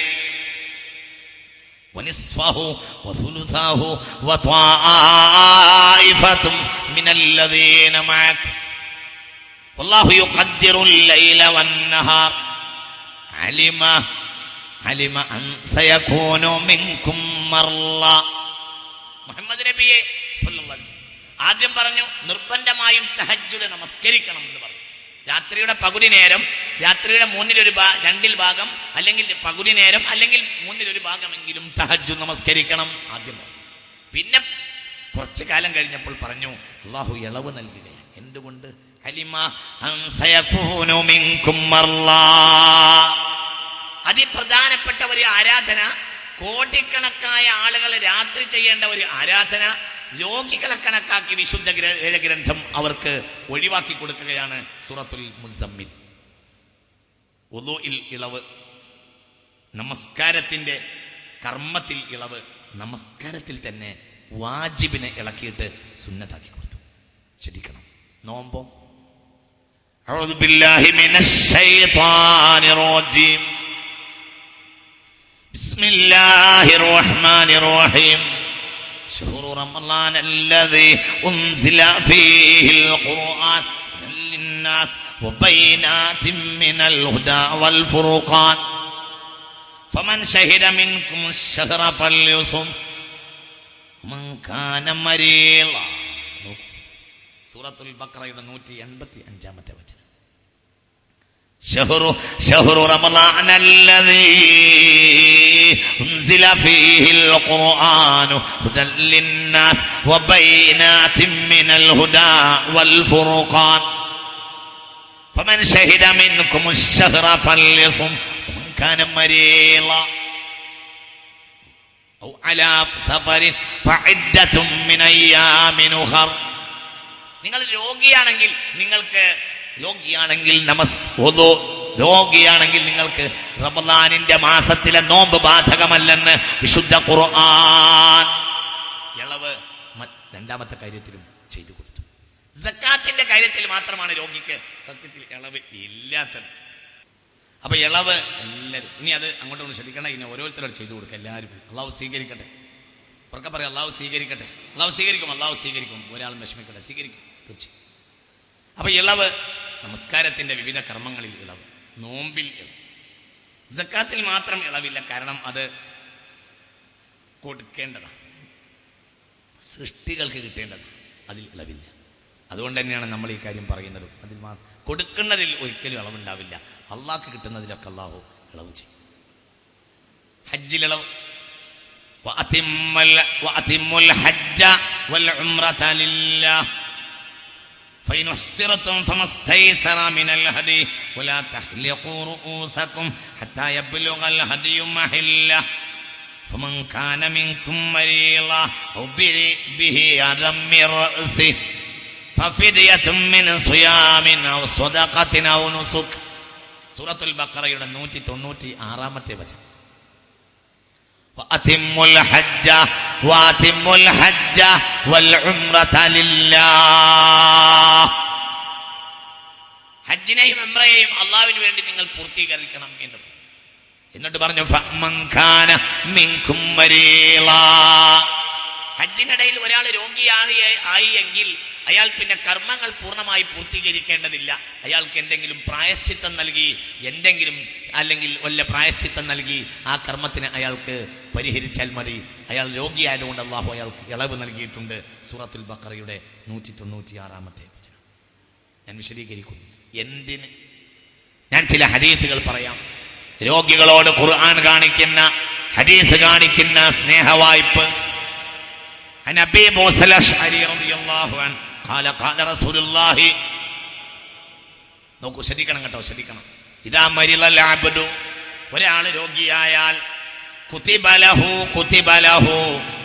വനിസ്ഫഹു വസുലുസഹു വത്വായിഫതും മിനല്ലദീന മഅക വല്ലാഹു യുഖദ്ദിറുൽ ലൈല വന്നഹാർ അലിമ അൻ സയകൂനു മിൻകും മർള. മുഹമ്മദ് നബിയെ സ്വല്ലല്ലാഹു അലൈഹി വസല്ലം ആദ്യം പറഞ്ഞു, നിർബന്ധമായും തഹജ്ജുദ് നമസ്കരിക്കണം എന്ന് പറഞ്ഞു. രാത്രിയുടെ പകുതി നേരം, രാത്രിയുടെ 2 ഭാഗം, അല്ലെങ്കിൽ പകുതി നേരം, അല്ലെങ്കിൽ 1/3 ഭാഗമെങ്കിലും തഹജ്ജുദ് നമസ്കരിക്കണം ആദ്യം പറഞ്ഞു. പിന്നെ കുറച്ചു കാലം കഴിഞ്ഞപ്പോൾ പറഞ്ഞു, അല്ലാഹു ഇളവ് നൽകുകയാണ്. എന്തുകൊണ്ട്? അലിമ അൻ സയകൂനു മിൻകും മർള. അതിപ്രധാനപ്പെട്ട ഒരു ആരാധന, കോടിക്കണക്കായ ആളുകൾ രാത്രി ചെയ്യേണ്ട ഒരു ആരാധന രോഗികളെ കണക്കാക്കി വിശുദ്ധ ഗ്രന്ഥം അവർക്ക് ഒഴിവാക്കി കൊടുക്കുകയാണ്. സൂറത്തുൽ മുസമ്മിൽ. വുദൂഇൽ ഇളവ്, നമസ്കാരത്തിന്റെ കർമ്മത്തിൽ ഇളവ്, നമസ്കാരത്തിൽ തന്നെ വാജിബിനെ ഇളക്കിയിട്ട് സുന്നത്താക്കി കൊടുത്തു. ശ്രദ്ധിക്കണം. നോമ്പോ അഊദു ബില്ലാഹി മിനശ് ശൈത്വാനിർ റജീം ബിസ്മില്ലാഹിർ റഹ്മാനിർ റഹീം ശഹ്റു റമളാന അല്ലദീ ഉൻസില ഫീഹിൽ ഖുർആൻ ലിന്നാസ് വബൈനാതിൻ മിനൽ ഹുദാ വൽ ഫുർഖാൻ ഫമൻ ഷഹിദ മിൻകും അശ്ശഹ്റ ഫൽയുസും മൻ കാന മരീള. സൂറത്തുൽ ബഖറയുടെ 185-ാമത്തെ വചനം. شهر رمضان الذي أنزل فيه القرآن هدى للناس وبينات من الهدى والفرقان فمن شهد منكم الشهر فليصم ومن كان مريضا أو على سفر فعدة من أيام أخر. നിങ്ങൾ രോഗിയാണെങ്കിൽ നിങ്ങൾക്ക് റമളാനിന്റെ മാസത്തിലെ നോമ്പ് ബാധകമല്ലെന്ന് വിശുദ്ധ ഖുർആൻ. ഇളവ് രണ്ടാമത്തെ കാര്യത്തിലും ചെയ്തു കൊടുത്തു. സക്കാത്തിന്റെ കാര്യത്തിൽ മാത്രമാണ് രോഗിക്ക് സത്യത്തിൽ ഇളവ് ഇല്ലാത്തത്. അപ്പൊ ഇളവ് എല്ലാവരും ഇനി അത് അങ്ങോട്ടൊന്ന് ശ്രദ്ധിക്കണം. ഇനി ഓരോരുത്തരോട് ചെയ്തു കൊടുക്കുക. എല്ലാവരും അള്ളാഹു സ്വീകരിക്കട്ടെ. പുറക്കെ പറയാം അള്ളാഹു സ്വീകരിക്കട്ടെ. അള്ളാഹു സ്വീകരിക്കും. ഒരാളും വിഷമിക്കട്ടെ, സ്വീകരിക്കും തീർച്ചയായും. അപ്പൊ ഇളവ് നമസ്കാരത്തിന്റെ വിവിധ കർമ്മങ്ങളിൽ ഇളവ്, നോമ്പിൽ ഇളവ്. സക്കാത്തിൽ മാത്രം ഇളവില്ല, കാരണം അത് കൊടുക്കേണ്ടതാണ്, സൃഷ്ടികൾക്ക് കിട്ടേണ്ടത്, അതിൽ ഇളവില്ല. അതുകൊണ്ട് തന്നെയാണ് നമ്മൾ ഈ കാര്യം പറയുന്നത്. അതിൽ കൊടുക്കുന്നതിൽ ഒരിക്കലും ഇളവുണ്ടാവില്ല. അള്ളാഹ്ക്ക് കിട്ടുന്നതിലൊക്കെ അള്ളാഹു ഇളവ് ചെയ്യും. ഹജ്ജിൽ ഇളവ്, വഅതിമ്മുൽ ഹജ്ജ വൽ ഉംറത ലില്ലാഹ് فإن أحصرتم فما استيسر من الهدي ولا تحلقوا رؤوسكم حتى يبلغ الهدي محله فمن كان منكم مريضا أو به أذى من رأسه ففدية من صيام أو صدقة أو نسك. سورة البقرة 196-ാമത്തെ വചനം. وأتموا الحج والعمرة لله. ഹജ്ജിനെയും ഉംറയെയും അല്ലാഹുവിന് വേണ്ടി നിങ്ങൾ പൂർത്തീകരിക്കണം എന്ന്. എന്നിട്ട് പറഞ്ഞു ഫമൻ കാന മിൻകും മരീളാ. ഹജ്ജിനിടയിൽ ഒരാൾ രോഗിയായി എങ്കിൽ അയാൾ പിന്നെ കർമ്മങ്ങൾ പൂർണ്ണമായി പൂർത്തീകരിക്കേണ്ടതില്ല. അയാൾക്ക് എന്തെങ്കിലും പ്രായശ്ചിത്തം നൽകി, അല്ലെങ്കിൽ വല്ല പ്രായശ്ചിത്തം നൽകി ആ കർമ്മത്തിന് അയാൾക്ക് പരിഹരിച്ചാൽ മതി. അയാൾ രോഗിയായതുകൊണ്ട് അല്ലാഹു അയാൾക്ക് ഇളവ് നൽകിയിട്ടുണ്ട്. സൂറത്തുൽ ബഖറയുടെ 196-ാമത്തെ വചനം. ഞാൻ വിശദീകരിക്കുന്നു എന്തിന്. ഞാൻ ചില ഹദീസുകൾ പറയാം. രോഗികളോട് ഖുർആൻ കാണിക്കുന്ന, ഹദീസ് കാണിക്കുന്ന സ്നേഹവായ്പ്. عن أبي موسى الأشعري رضي الله عنه قال قال رسول الله. നോക്കൂ, ശ്രദ്ധിക്കണം കേട്ടോ, ശ്രദ്ധിക്കണം. ഇദാ മരിളൽ അബ്ദു, ഒരാൾ രോഗിയായാൽ കുതിബ ലഹു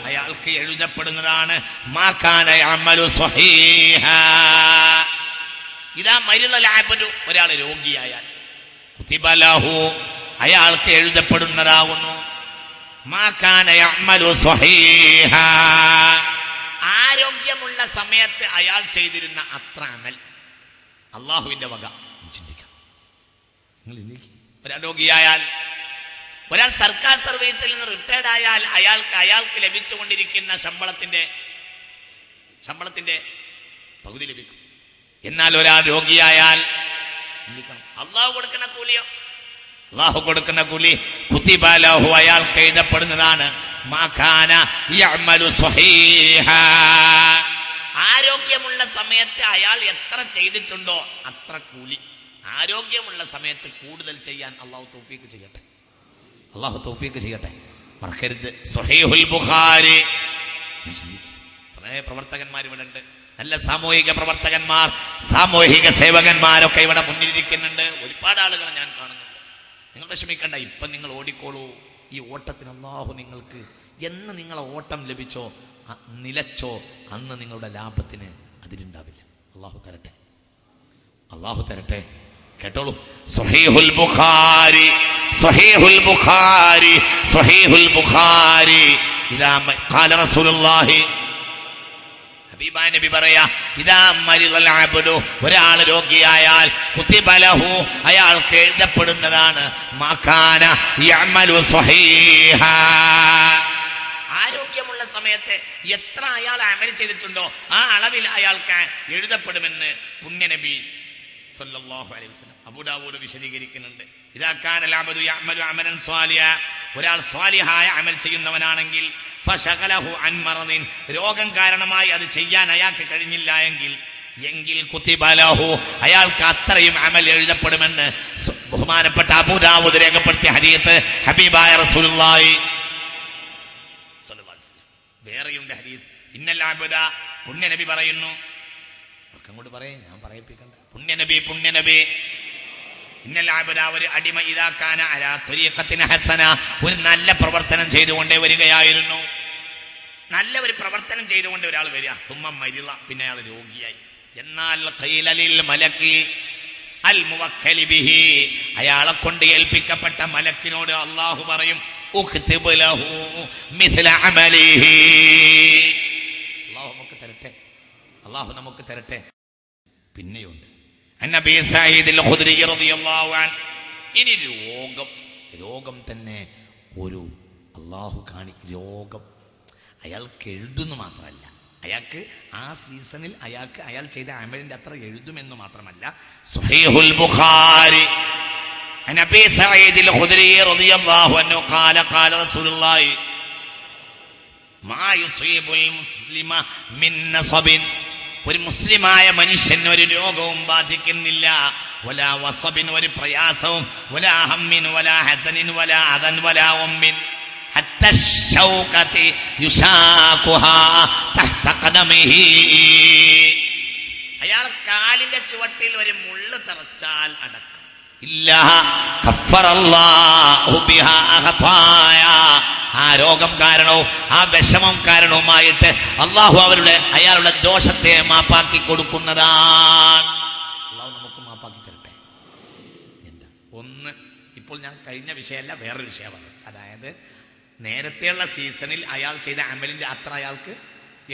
അയാൾക്ക് എഴുതപ്പെടുന്നതാണ് മാ കാന യഅമലു സ്വഹീഹാ. ഇദാ മരിളൽ അബ്ദു, ഒരാൾ രോഗിയായാൽ കുതിബ ലഹു അയാൾക്ക് എഴുതപ്പെടുന്നതാകുന്നു മാ കാന യഅമലു സ്വഹീഹാ, ആരോഗ്യമുള്ള സമയത്ത് അയാൾ ചെയ്തിരുന്ന അത്ര അമൽ അല്ലാഹുവിന്റെ വക. ചിന്തിക്കാം. ഒരാൾ രോഗിയായാൽ, ഒരാൾ സർക്കാർ സർവീസിൽ നിന്ന് റിട്ടയർഡ് ആയാൽ അയാൾക്ക് ലഭിച്ചുകൊണ്ടിരിക്കുന്ന ശമ്പളത്തിന്റെ പകുതി ലഭിക്കും. എന്നാൽ ഒരാൾ രോഗിയായാൽ ചിന്തിക്കണം, അള്ളാഹു കൊടുക്കുന്ന കൂലിയോ? അല്ലാഹു കൊടുക്കുന്ന കൂലി കുതിബ ലഹു അയാൾക്ക് എഴുതപ്പെടുന്നതാണ് മാ കാന യഅമലു സ്വഹീഹാ. ആരോഗ്യമുള്ള സമയത്ത് അയാൾ എത്ര ചെയ്തിട്ടുണ്ടോ അത്ര കൂലി. ആരോഗ്യമുള്ള സമയത്ത് കൂടുതൽ ചെയ്യാൻ അല്ലാഹു തൗഫീഖ് ചെയ്യട്ടെ. മറക്കരുത്. സ്വഹീഹുൽ ബുഖാരി. കുറേ പ്രവർത്തകന്മാർ ഇവിടെ ഉണ്ട്, നല്ല സാമൂഹിക പ്രവർത്തകന്മാർ, സാമൂഹിക സേവകന്മാരൊക്കെ ഇവിടെ മുന്നിലിരിക്കുന്നുണ്ട്. ഒരുപാട് ആളുകളെ ഞാൻ കാണുന്നുണ്ട്. നിങ്ങൾ വിഷമിക്കണ്ട, ഇപ്പം നിങ്ങൾ ഓടിക്കോളൂ. ഈ ഓട്ടത്തിന് അല്ലാഹു നിങ്ങൾക്ക് എന്ന് നിങ്ങളെ ഓട്ടം ലഭിച്ചോ, നിലച്ചോ, അന്ന് നിങ്ങളുടെ ലാഭത്തിന് അതിലുണ്ടാവില്ല. അല്ലാഹു തരട്ടെ. കേട്ടോളൂ. സ്വഹീഹുൽ ബുഖാരി ഇദാ ഖാല റസൂലുള്ളാഹി, ഹബീബായ നബി പറയാ, ഇദാ മരിളൽ അബ്ദു, ഒരാൾ രോഗിയായാൽ കുതിബ ലഹു അയാൾക്ക് എഴുതപ്പെടുന്നതാണ് മാ കാന യഅമലു സ്വഹീഹാ, ആരോഗ്യമുള്ള സമയത്ത് സമയത്ത് എത്ര അയാൾ അമൽ ചെയ്തിട്ടുണ്ടോ ആ അളവിൽ അയാൾക്ക് എഴുതപ്പെടുമെന്ന് പുണ്യനബി സല്ലല്ലാഹു അലൈഹി വസല്ലം അബൂ ദാവൂദ് വിശദീകരിക്കുന്നുണ്ട്. ഇദാ കാനൽ അബ്ദു യഅമലു അമലൻ സ്വാലിഹ, ഒരാൾ സ്വാലിഹായ അമൽ ചെയ്യുന്നവനാണെങ്കിൽ ഫശഗലഹു അൻ മറദിൻ, രോഗം കാരണമായി അത് ചെയ്യാൻ അയാൾക്ക് കഴിഞ്ഞില്ല എങ്കിൽ കുതിബ ലഹു, അയാൾക്ക് അത്രയും അമൽ എഴുതപ്പെടുമെന്ന് ബഹുമാനപ്പെട്ട അബൂ ദാവൂദ് രേഖപ്പെടുത്തിയ ഹദീസ് ഹബീബായ റസൂലുള്ളാഹി സ്വല്ലല്ലാഹു അലൈഹി വസല്ലം. വേറെയുണ്ട് ഹദീസ്, ഇന്നൽ അബ്ദ, പുണ്യനബി പറയുന്നു, അങ്ങോട്ട് പറയും, ഞാൻ പറയിപ്പിക്കണ്ട, പുണ്യനബി ഇന്നൽ അബ്ദ, ഒരു അടിമ ഇദാ കാന അലാ ത്വരീഖത്തിൻ ഹസന, ഒരു നല്ല പ്രവർത്തനം ചെയ്തുകൊണ്ടേ വരികയായിരുന്നു. നല്ല ഒരു പ്രവർത്തനം ചെയ്തുകൊണ്ട് ഒരാൾ വരിക, സുമ്മ മരിള, പിന്നെ അയാൾ രോഗിയായി. എന്നാൽ ഖീല ലിൽ മലക്കി അൽ മുവക്കലി ബിഹി, അയാളെ കൊണ്ട് ഏൽപ്പിക്കപ്പെട്ട മലക്കിനോട് അല്ലാഹു പറയും, ഉക്തിബ് ലഹു മിസ്ല അമലിഹി, അല്ലാഹു നമുക്ക് തരട്ടെ. പിന്നെയുണ്ട് അന്നബി സഈദ് അൽ ഖുദ്രി റളിയല്ലാഹു അൻഹു, ഇനി രോഗം തന്നെ ഒരു അല്ലാഹു രോഗം അയാൾക്ക് എഴുതുന്നു മാത്രമല്ല, അയാൾക്ക് ആ സീസണിൽ അയാൾ ചെയ്ത അമലിന്റെ അത്ര എഴുതുമെന്ന് മാത്രമല്ല. സ്വഹീഹുൽ ബുഖാരി അന്നബി സഈദ് അൽ ഖുദ്രി റളിയല്ലാഹു അൻഹു ഖാല റസൂലുള്ളാഹി മാ യുസീബുൽ മുസ്ലിമ മിൻ നസബിൻ, ഒരു മുസ്ലിമായ മനുഷ്യന് ഒരു രോഗവും ബാധിക്കുന്നില്ല, വലാ വസബിൻ, ഒരു പ്രയാസവും, വലാ ഹമ്മിൻ വലാ ഹസനിൻ വലാ അദൻ വലാ ഉമ്മിൻ, ഹത്താ ശൗകതി യുശാഖുഹാ തഹ്ത ഖദമിഹി, അയാൾ കാലിന്റെ ചുവട്ടിൽ ഒരു മുള്ള് തറച്ചാൽ അടക്കം ഇല്ലാ കഫറല്ലാഹു ബിഹാ ഖതായ, ആ രോഗം കാരണവും ആ വിഷമം കാരണവുമായിട്ട് അള്ളാഹു അയാളുടെ ദോഷത്തെ മാപ്പാക്കി കൊടുക്കുന്നതാണ്. അള്ളാഹു നമുക്ക് മാപ്പാക്കി തരട്ടെ. എന്താ ഒന്ന്, ഇപ്പോൾ ഞാൻ കഴിഞ്ഞ വിഷയമല്ല വേറൊരു വിഷയമാണ്, അതായത് നേരത്തെയുള്ള സീസണിൽ അയാൾ ചെയ്ത അമലിന്റെ അത്ര അയാൾക്ക്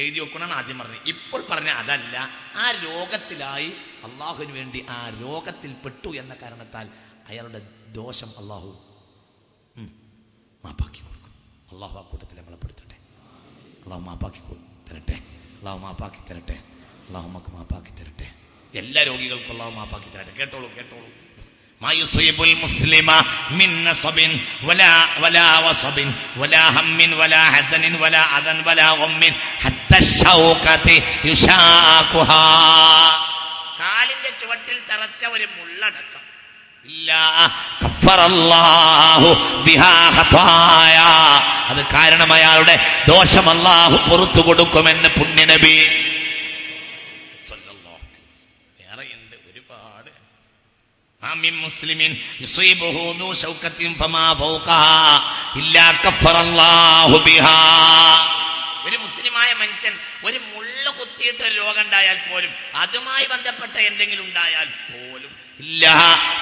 എഴുതി വെക്കണമെന്ന് ആദ്യം പറഞ്ഞു. ഇപ്പോൾ പറഞ്ഞ അതല്ല, ആ രോഗത്തിലായി അള്ളാഹുവിന് വേണ്ടി ആ രോഗത്തിൽ പെട്ടു എന്ന കാരണത്താൽ അയാളുടെ ദോഷം അള്ളാഹു മാപ്പാക്കി കൊടുക്കും. അള്ളാഹു ആ കൂട്ടത്തിൽ നമ്മളെ പെടുത്തട്ടെ. അള്ളാഹു മാപ്പാക്കി തരട്ടെ. അള്ളാഹു മാപ്പാക്കി തരട്ടെ. അള്ളാഹു നമുക്ക് മാപ്പാക്കി തരട്ടെ. എല്ലാ രോഗികൾക്കും അള്ളാഹു മാപ്പാക്കി തരട്ടെ. കേട്ടോളൂ. ما يصيب المسلم من نصب ولا وصب ولا هم ولا حزن ولا أذى ولا غم حتى الشوكة يشاكها, കാലിന്റെ ചുവട്ടിൽ തറച്ച ഒരു മുള്ളടക്കം ഇല്ലാ കഫറല്ലാഹു ബിഹാ ഖതായ, അത് കാരണം അയാളുടെ ദോഷം അല്ലാഹു പുറത്തു കൊടുക്കുമെന്ന് പുണ്യനബി സല്ലല്ലാഹു അലൈഹി വസല്ലം. വേറെയുണ്ട് ഒരുപാട്. ആമിൻ മുസ്ലിമിൻ യുസീബുഹു ദു ശൗകത്തിൻ ഫമാ ഫൗഖഹാ ഇല്ലാ കഫറല്ലാഹു ബിഹാ, ഒരു മുസ്ലിമായ മനുഷ്യൻ ഒരു മുള്ള കുത്തിയിട്ട് ഒരു രോഗം ഉണ്ടായാൽ പോലും, അതുമായി ബന്ധപ്പെട്ട എന്തെങ്കിലും ഉണ്ടായാൽ പോലും ഇല്ലാ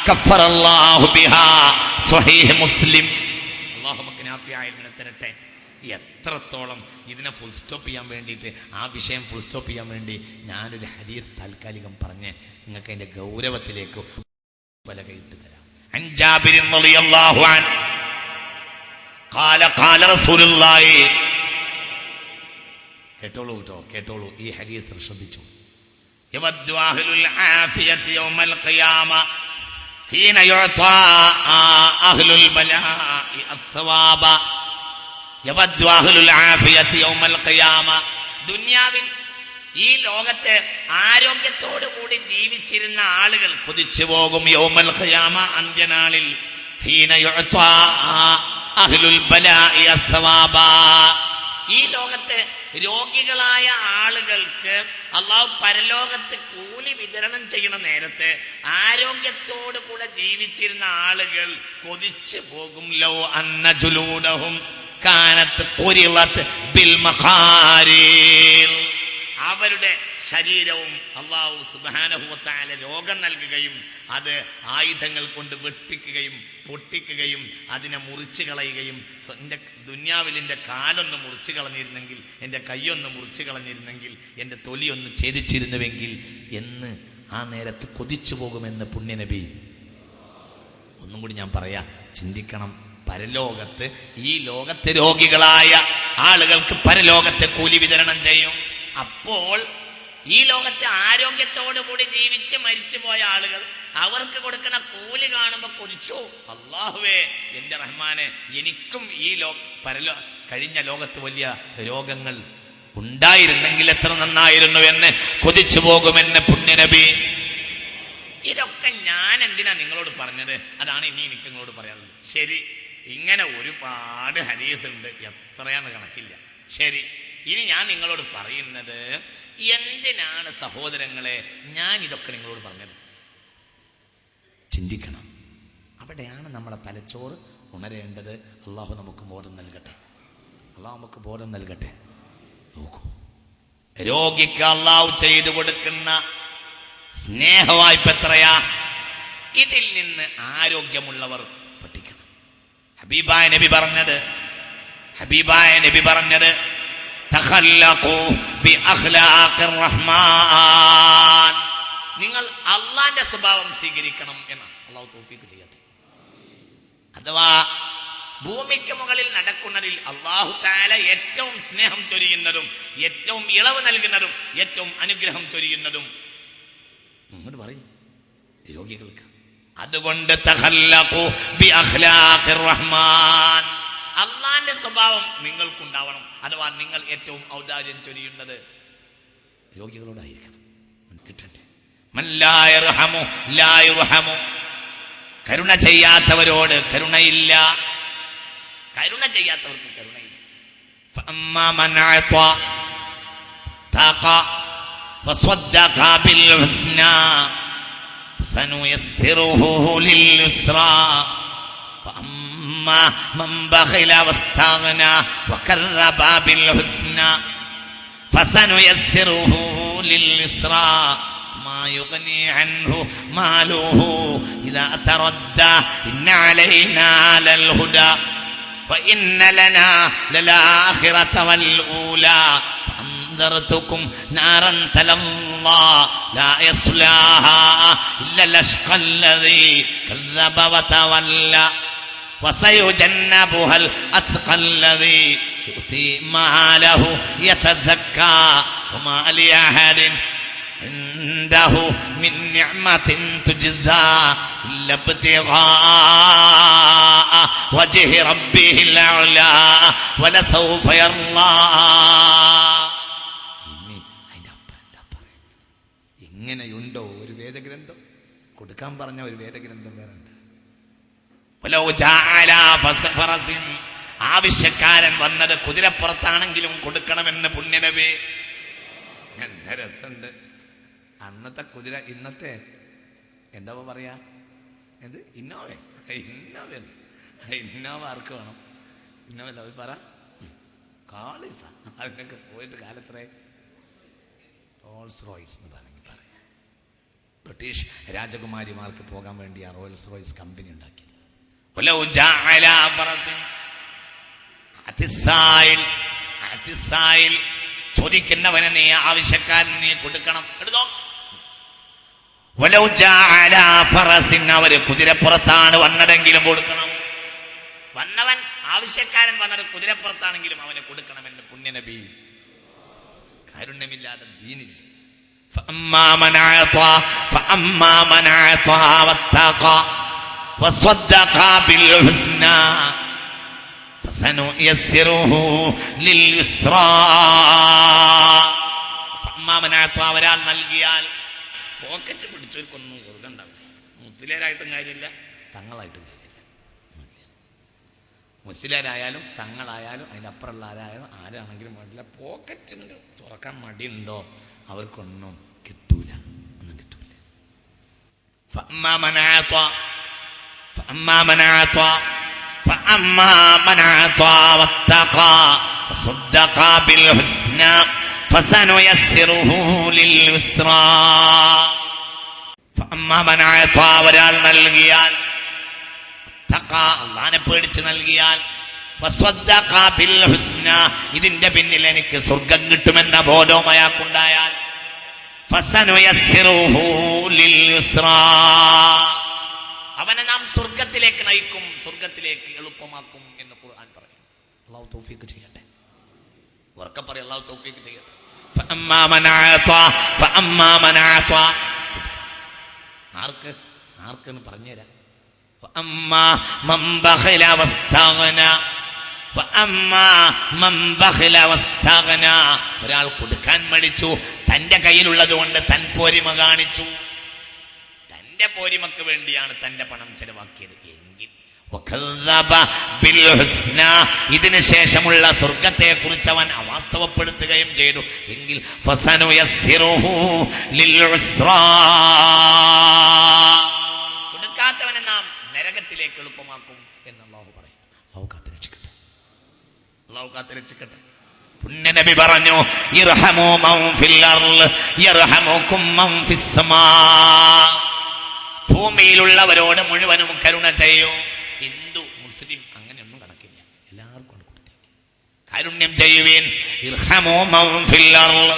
കഫറല്ലാഹു ബിഹാ. സ്വഹീഹ് മുസ്ലിം. അല്ലാഹു നമുക്ക് നാഫിയായ ഇൽമിനെ തരട്ടെ. എത്രത്തോളം ഇതിനെ ഫുൾ സ്റ്റോപ്പ് ചെയ്യാൻ വേണ്ടിയിട്ട്, ആ വിഷയം ഫുൾ സ്റ്റോപ്പ് ചെയ്യാൻ വേണ്ടി ഞാനൊരു ഹദീസ് താൽക്കാലികം പറഞ്ഞ് നിങ്ങൾക്ക് അതിന്റെ ഗൗരവത്തിലേക്ക് പലകയിട്ട് തരാം. അൻ ജാബിർ റളിയല്ലാഹു അൻഹു ഖാല റസൂലുള്ളാഹി, കേട്ടോളൂ ഈ ഹദീസ് ശ്രദ്ധിച്ചു. യവദ്ദു അഹ്ലുൽ ആഫിയത്തി യൗമൽ ഖിയാമ ഹീന യുഅതാ അഹ്ലുൽ ബലാഇ അസ്സവാബ. യവദ്ദു അഹ്ലുൽ ആഫിയത്തി യൗമൽ ഖിയാമ, ദുനിയാവിൽ ഈ ലോകത്തെ ആരോഗ്യത്തോടു കൂടി ജീവിച്ചിരുന്ന ആളുകൾ കൊതിച്ചു പോകും യൗമൽ ഖിയാമ, അന്ത്യനാളിൽ. ഹീന യുഅതാ അഹ്ലുൽ ബലാഇ അസ്സവാബ, ഈ ലോകത്തെ രോഗികളായ ആളുകൾക്ക് അള്ളാഹു പരലോകത്ത് കൂലി വിതരണം ചെയ്യുന്ന നേരത്തെ ആരോഗ്യത്തോടു കൂടെ ജീവിച്ചിരുന്ന ആളുകൾ കൊതിച്ചു പോകും. ലൗ അന്ന ജുലൂദഹും കാനത്ത് ഖുരിളത് ബിൽ മഖാരിൽ, അവരുടെ ശരീരവും അല്ലാഹു സുബ്ഹാനഹു വ തആല രോഗം നൽകുകയും അത് ആയുധങ്ങൾ കൊണ്ട് വെട്ടിക്കുകയും പൊട്ടിക്കുകയും അതിനെ മുറിച്ചു കളയുകയും, എൻ്റെ ദുന്യാവിൽ എൻ്റെ കാലൊന്ന് മുറിച്ചു കളഞ്ഞിരുന്നെങ്കിൽ, എൻ്റെ കൈയൊന്ന് മുറിച്ചു കളഞ്ഞിരുന്നെങ്കിൽ, എൻ്റെ തൊലിയൊന്ന് ഛേദിച്ചിരുന്നുവെങ്കിൽ എന്ന് ആ നേരത്ത് കൊതിച്ചു പോകുമെന്ന് പുണ്യനബി. ഒന്നും കൂടി ഞാൻ പറയാ, ചിന്തിക്കണം. പരലോകത്ത് ഈ ലോകത്തെ രോഗികളായ ആളുകൾക്ക് പരലോകത്തെ കൂലി വിതരണം ചെയ്യും. അപ്പോൾ ഈ ലോകത്തെ ആരോഗ്യത്തോടുകൂടി ജീവിച്ച് മരിച്ചു പോയ ആളുകൾ അവർക്ക് കൊടുക്കുന്ന കൂലി കാണുമ്പോൾ കുറിച്ചു, അല്ലാഹുവേ എന്റെ റഹ്മാനെ, എനിക്കും ഈ കഴിഞ്ഞ ലോകത്ത് വലിയ രോഗങ്ങൾ ഉണ്ടായിരുന്നെങ്കിൽ എത്ര നന്നായിരുന്നു എന്ന് കൊതിച്ചു പോകുമെന്ന് പുണ്യനബി. ഇതൊക്കെ ഞാൻ എന്തിനാ നിങ്ങളോട് പറഞ്ഞത്? അതാണ് ഇനി എനിക്ക് നിങ്ങളോട് പറയാനുള്ളത്. ശരി, ഇങ്ങനെ ഒരുപാട് ഹദീസ് ഉണ്ട്, എത്രയാന്ന് കണക്കില്ല. ശരി, ഇനി ഞാൻ നിങ്ങളോട് പറയുന്നത്, എന്തിനാണ് സഹോദരങ്ങളെ ഞാൻ ഇതൊക്കെ നിങ്ങളോട് പറഞ്ഞത്? ചിന്തിക്കണം. അവിടെയാണ് നമ്മളെ തലച്ചോറ് ഉണരേണ്ടത്. അള്ളാഹു നമുക്ക് ബോധം നൽകട്ടെ. അള്ളാഹു നമുക്ക് ബോധം നൽകട്ടെ. നോക്കൂ, രോഗിക്ക് അള്ളാഹു ചെയ്തു കൊടുക്കുന്ന സ്നേഹവായ്പ എത്രയാ? ഇതിൽ നിന്ന് ആരോഗ്യമുള്ളവർ പഠിക്കണം. ഹബീബായ നബി പറഞ്ഞത് തഖല്ലഖൂ ബി അഖ്ലാഖിർ റഹ്മാൻ, നിങ്ങൾ അള്ളാന്റെ സ്വഭാവം സ്വീകരിക്കണം എന്നാണ്. അള്ളാഹു തൗഫീഖ് ചെയ്യട്ടെ. അഥവാ ഭൂമിക്ക് മുകളിൽ നടക്കുന്നതിൽ അല്ലാഹു തആല ഏറ്റവും സ്നേഹം ചൊരിയുന്നതും ഏറ്റവും ഇളവ് നൽകുന്നതും ഏറ്റവും അനുഗ്രഹം ചൊരിയുന്നതും അങ്ങോട്ട് പറയും രോഗികൾക്ക്. അതുകൊണ്ട് തഖല്ലഖൂ ബി അഖ്ലാഖിർ റഹ്മാൻ, അള്ളാന്റെ സ്വഭാവം നിങ്ങൾക്കുണ്ടാവണം. അഥവാ നിങ്ങൾ ഏറ്റവും ഔദാര്യം ചൊരിയുന്നത് രോഗികളോടായിരിക്കണം. കിട്ടണ്ടേ? മൻ ലാ യർഹമു ലാ യുർഹമു, കരുണ ചെയ്യാത്തവരോട് കരുണയില്ല, കരുണ ചെയ്യാത്തവർക്ക് കരുണയില്ല. ഫഅമ്മാ മൻ അഅതാ തഖ വസദ്ദഖ ബിൽ ഹുസ്നാ ഫസനുയസ്സിറുഹു ലിൽ യുസ്റാ വഅമ്മാ മൻ ബഖില വസ്തഗ്നാ വകറബ ബിൽ ഹുസ്നാ ഫസനുയസ്സിറുഹു ലിൽ യുസ്റാ മാ യുഗ്നി അൻഹു മാലുഹു ഇദാ തറദ്ദാ ഇന്ന അലൈനാ ലൽ ഹുദാ وإن لنا للآخرة والأولى فأنذرتكم نارا تلظى لا يصلاها إلا الأشقى الذي كذب وتولى وسيجنبها الأتقى الذي يؤتي ماله يتزكى وما لأحد عنده من نعمة تجزى إلا ابتغاء وجه ربه الأعلى ولسوف يرضى. ഇങ്ങനെയുണ്ടോ ഒരു വേദഗ്രന്ഥം? കൊടുക്കാൻ പറഞ്ഞ ഒരു വേദഗ്രന്ഥം വേറെ ഉണ്ട്. ആവശ്യക്കാരൻ വന്നത് കുതിരപ്പുറത്താണെങ്കിലും കൊടുക്കണമെന്ന് പുണ്യനബി. നല്ല രസമുണ്ട്. അന്നത്തെ കുതിര, ഇന്നത്തെ എന്താ പറയാ, എന്ത് ഇന്നോവ ആർക്ക് വേണം? ഇന്നോവല്ല അവർ പറ കാളിസ. അതിനൊക്കെ പോയിട്ട് കാലത്രേ റോൾസ് റോയ്സ് എന്ന് വേണമെങ്കിൽ പറയാം. ബ്രിട്ടീഷ് രാജകുമാരിമാർക്ക് പോകാൻ വേണ്ടി ആ റോൾസ് റോയ്സ് കമ്പനി ഉണ്ടാക്കി. ചോദിക്കുന്നവനെ നീ ആവശ്യക്കാരൻ നീ കൊടുക്കണം. എടുത്തോ. അവര് കുതിരപ്പുറത്താണ് വന്നതെങ്കിലും കൊടുക്കണം. വന്നവൻ ആവശ്യക്കാരൻ വന്നത് കുതിരപ്പുറത്താണെങ്കിലും അവന് കൊടുക്കണമെന്ന് പുണ്യനബി. കാരുണ്യമില്ലാതെ ദീനില്ല. ഒരാൾ നൽകിയാൽ പോക്കറ്റ് പിടിച്ചവർക്കൊന്നും സ്വർഗം ഉണ്ടാവില്ല. മുസ്ലിയാരായിട്ടും കാര്യമില്ല, തങ്ങളായിട്ടും കാര്യമില്ല. മുസ്ലിയാരായാലും തങ്ങളായാലും അതിൻ്റെ അപ്പുറമുള്ള ആരാണെങ്കിലും വേണ്ടില്ല, പോക്കറ്റിന് തുറക്കാൻ മടിയുണ്ടോ അവർക്കൊന്നും കിട്ടൂല, ഒന്നും കിട്ടൂല. ഒരാൾ നൽകിയാൽ, അള്ളാനെ പേടിച്ച് നൽകിയാൽ, ഇതിന്റെ പിന്നിൽ എനിക്ക് സ്വർഗം കിട്ടുമെന്ന ബോധം അയാൾക്കുണ്ടായാൽ, അവനെ നാം സ്വർഗത്തിലേക്ക് നയിക്കും, സ്വർഗത്തിലേക്ക് എളുപ്പമാക്കും എന്ന് ഖുർആൻ പറയും. അല്ലാഹു തൗഫീഖ് ചെയ്യട്ടെ. ഉറക്കെ പറയും, അല്ലാഹു തൗഫീഖ് ചെയ്യട്ടെ. ഫഅമ്മാ മൻ അഅത ആർക്കെന്ന് പറഞ്ഞുതരാം. ഫഅമ്മാ മൻ ബഖില വസ്തഗ്ന ഒരാൾ കൊടുക്കാൻ മടിച്ചു, തന്റെ കയ്യിലുള്ളത് കൊണ്ട് തൻ പോരിമ കാണിച്ചു, തന്റെ പോരിമക്ക് വേണ്ടിയാണ് തന്റെ പണം ചെലവാക്കിയത് എങ്കിൽ ഇതിനു ശേഷമുള്ള സ്വർഗത്തെ കുറിച്ച് അവൻ അവാസ്തവപ്പെടുത്തുകയും ചെയ്തു എങ്കിൽ കൊടുക്കാത്തവനെ നാം നരകത്തിലേക്ക് എളുപ്പമാക്കും എന്ന് അല്ലാഹു പറയും. അല്ലാഹു കാത്തുരക്ഷിക്കട്ടെ. പുണ്യനബി പറഞ്ഞു, ഇർഹമു മൻ ഫിൽ അർള് യർഹമുകും മൻ ഫിസ് സമാ. ഭൂമിയിലുള്ളവരോട് മുഴുവനും കരുണ ചെയ്യൂ. ഹിന്ദു മുസ്ലിം അങ്ങനെയൊന്നും കണക്കില്ല, എല്ലാവർക്കും കൊടുത്തേക്ക് കാരുണ്യം ചെയ്യുവീൻ. ഇർഹമു മൻ ഫിൽ അർള്.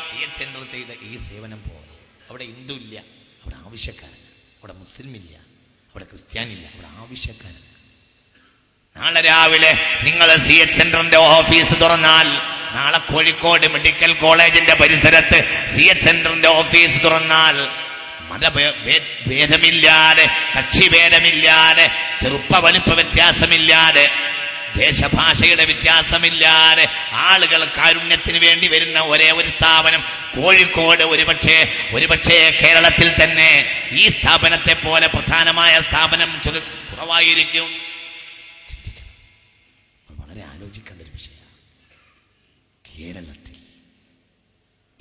സിയത്ത് സെന്റർ ചെയ്ത ഈ സേവനം പോലെ അവിടെ ഹിന്ദു ഇല്ല, അവിടെ ആവശ്യക്കാരൻ. അവിടെ മുസ്ലിം ഇല്ല, അവിടെ ക്രിസ്ത്യാനില്ല, അവിടെ ആവശ്യക്കാരൻ. നാളെ രാവിലെ നിങ്ങൾ സിയത്ത് സെന്ററിന്റെ ഓഫീസ് തുറന്നാൽ, നാളെ കോഴിക്കോട് മെഡിക്കൽ കോളേജിന്റെ പരിസരത്ത് സിയത്ത് സെന്ററിന്റെ ഓഫീസ് തുറന്നാൽ, മതഭേദമില്ലാതെ, കക്ഷിഭേദമില്ലാതെ, ചെറുപ്പ വലിപ്പ വ്യത്യാസമില്ലാതെ, ദേശഭാഷയുടെ വ്യത്യാസമില്ലാതെ ആളുകൾ കാരുണ്യത്തിന് വേണ്ടി വരുന്ന ഒരേ ഒരു സ്ഥാപനം കോഴിക്കോട്, ഒരുപക്ഷേ കേരളത്തിൽ തന്നെ ഈ സ്ഥാപനത്തെ പോലെ പ്രധാനമായ സ്ഥാപനം കുറവായിരിക്കും. വളരെ ആലോചിക്കേണ്ട ഒരു വിഷയമാണ്. കേരളത്തിൽ,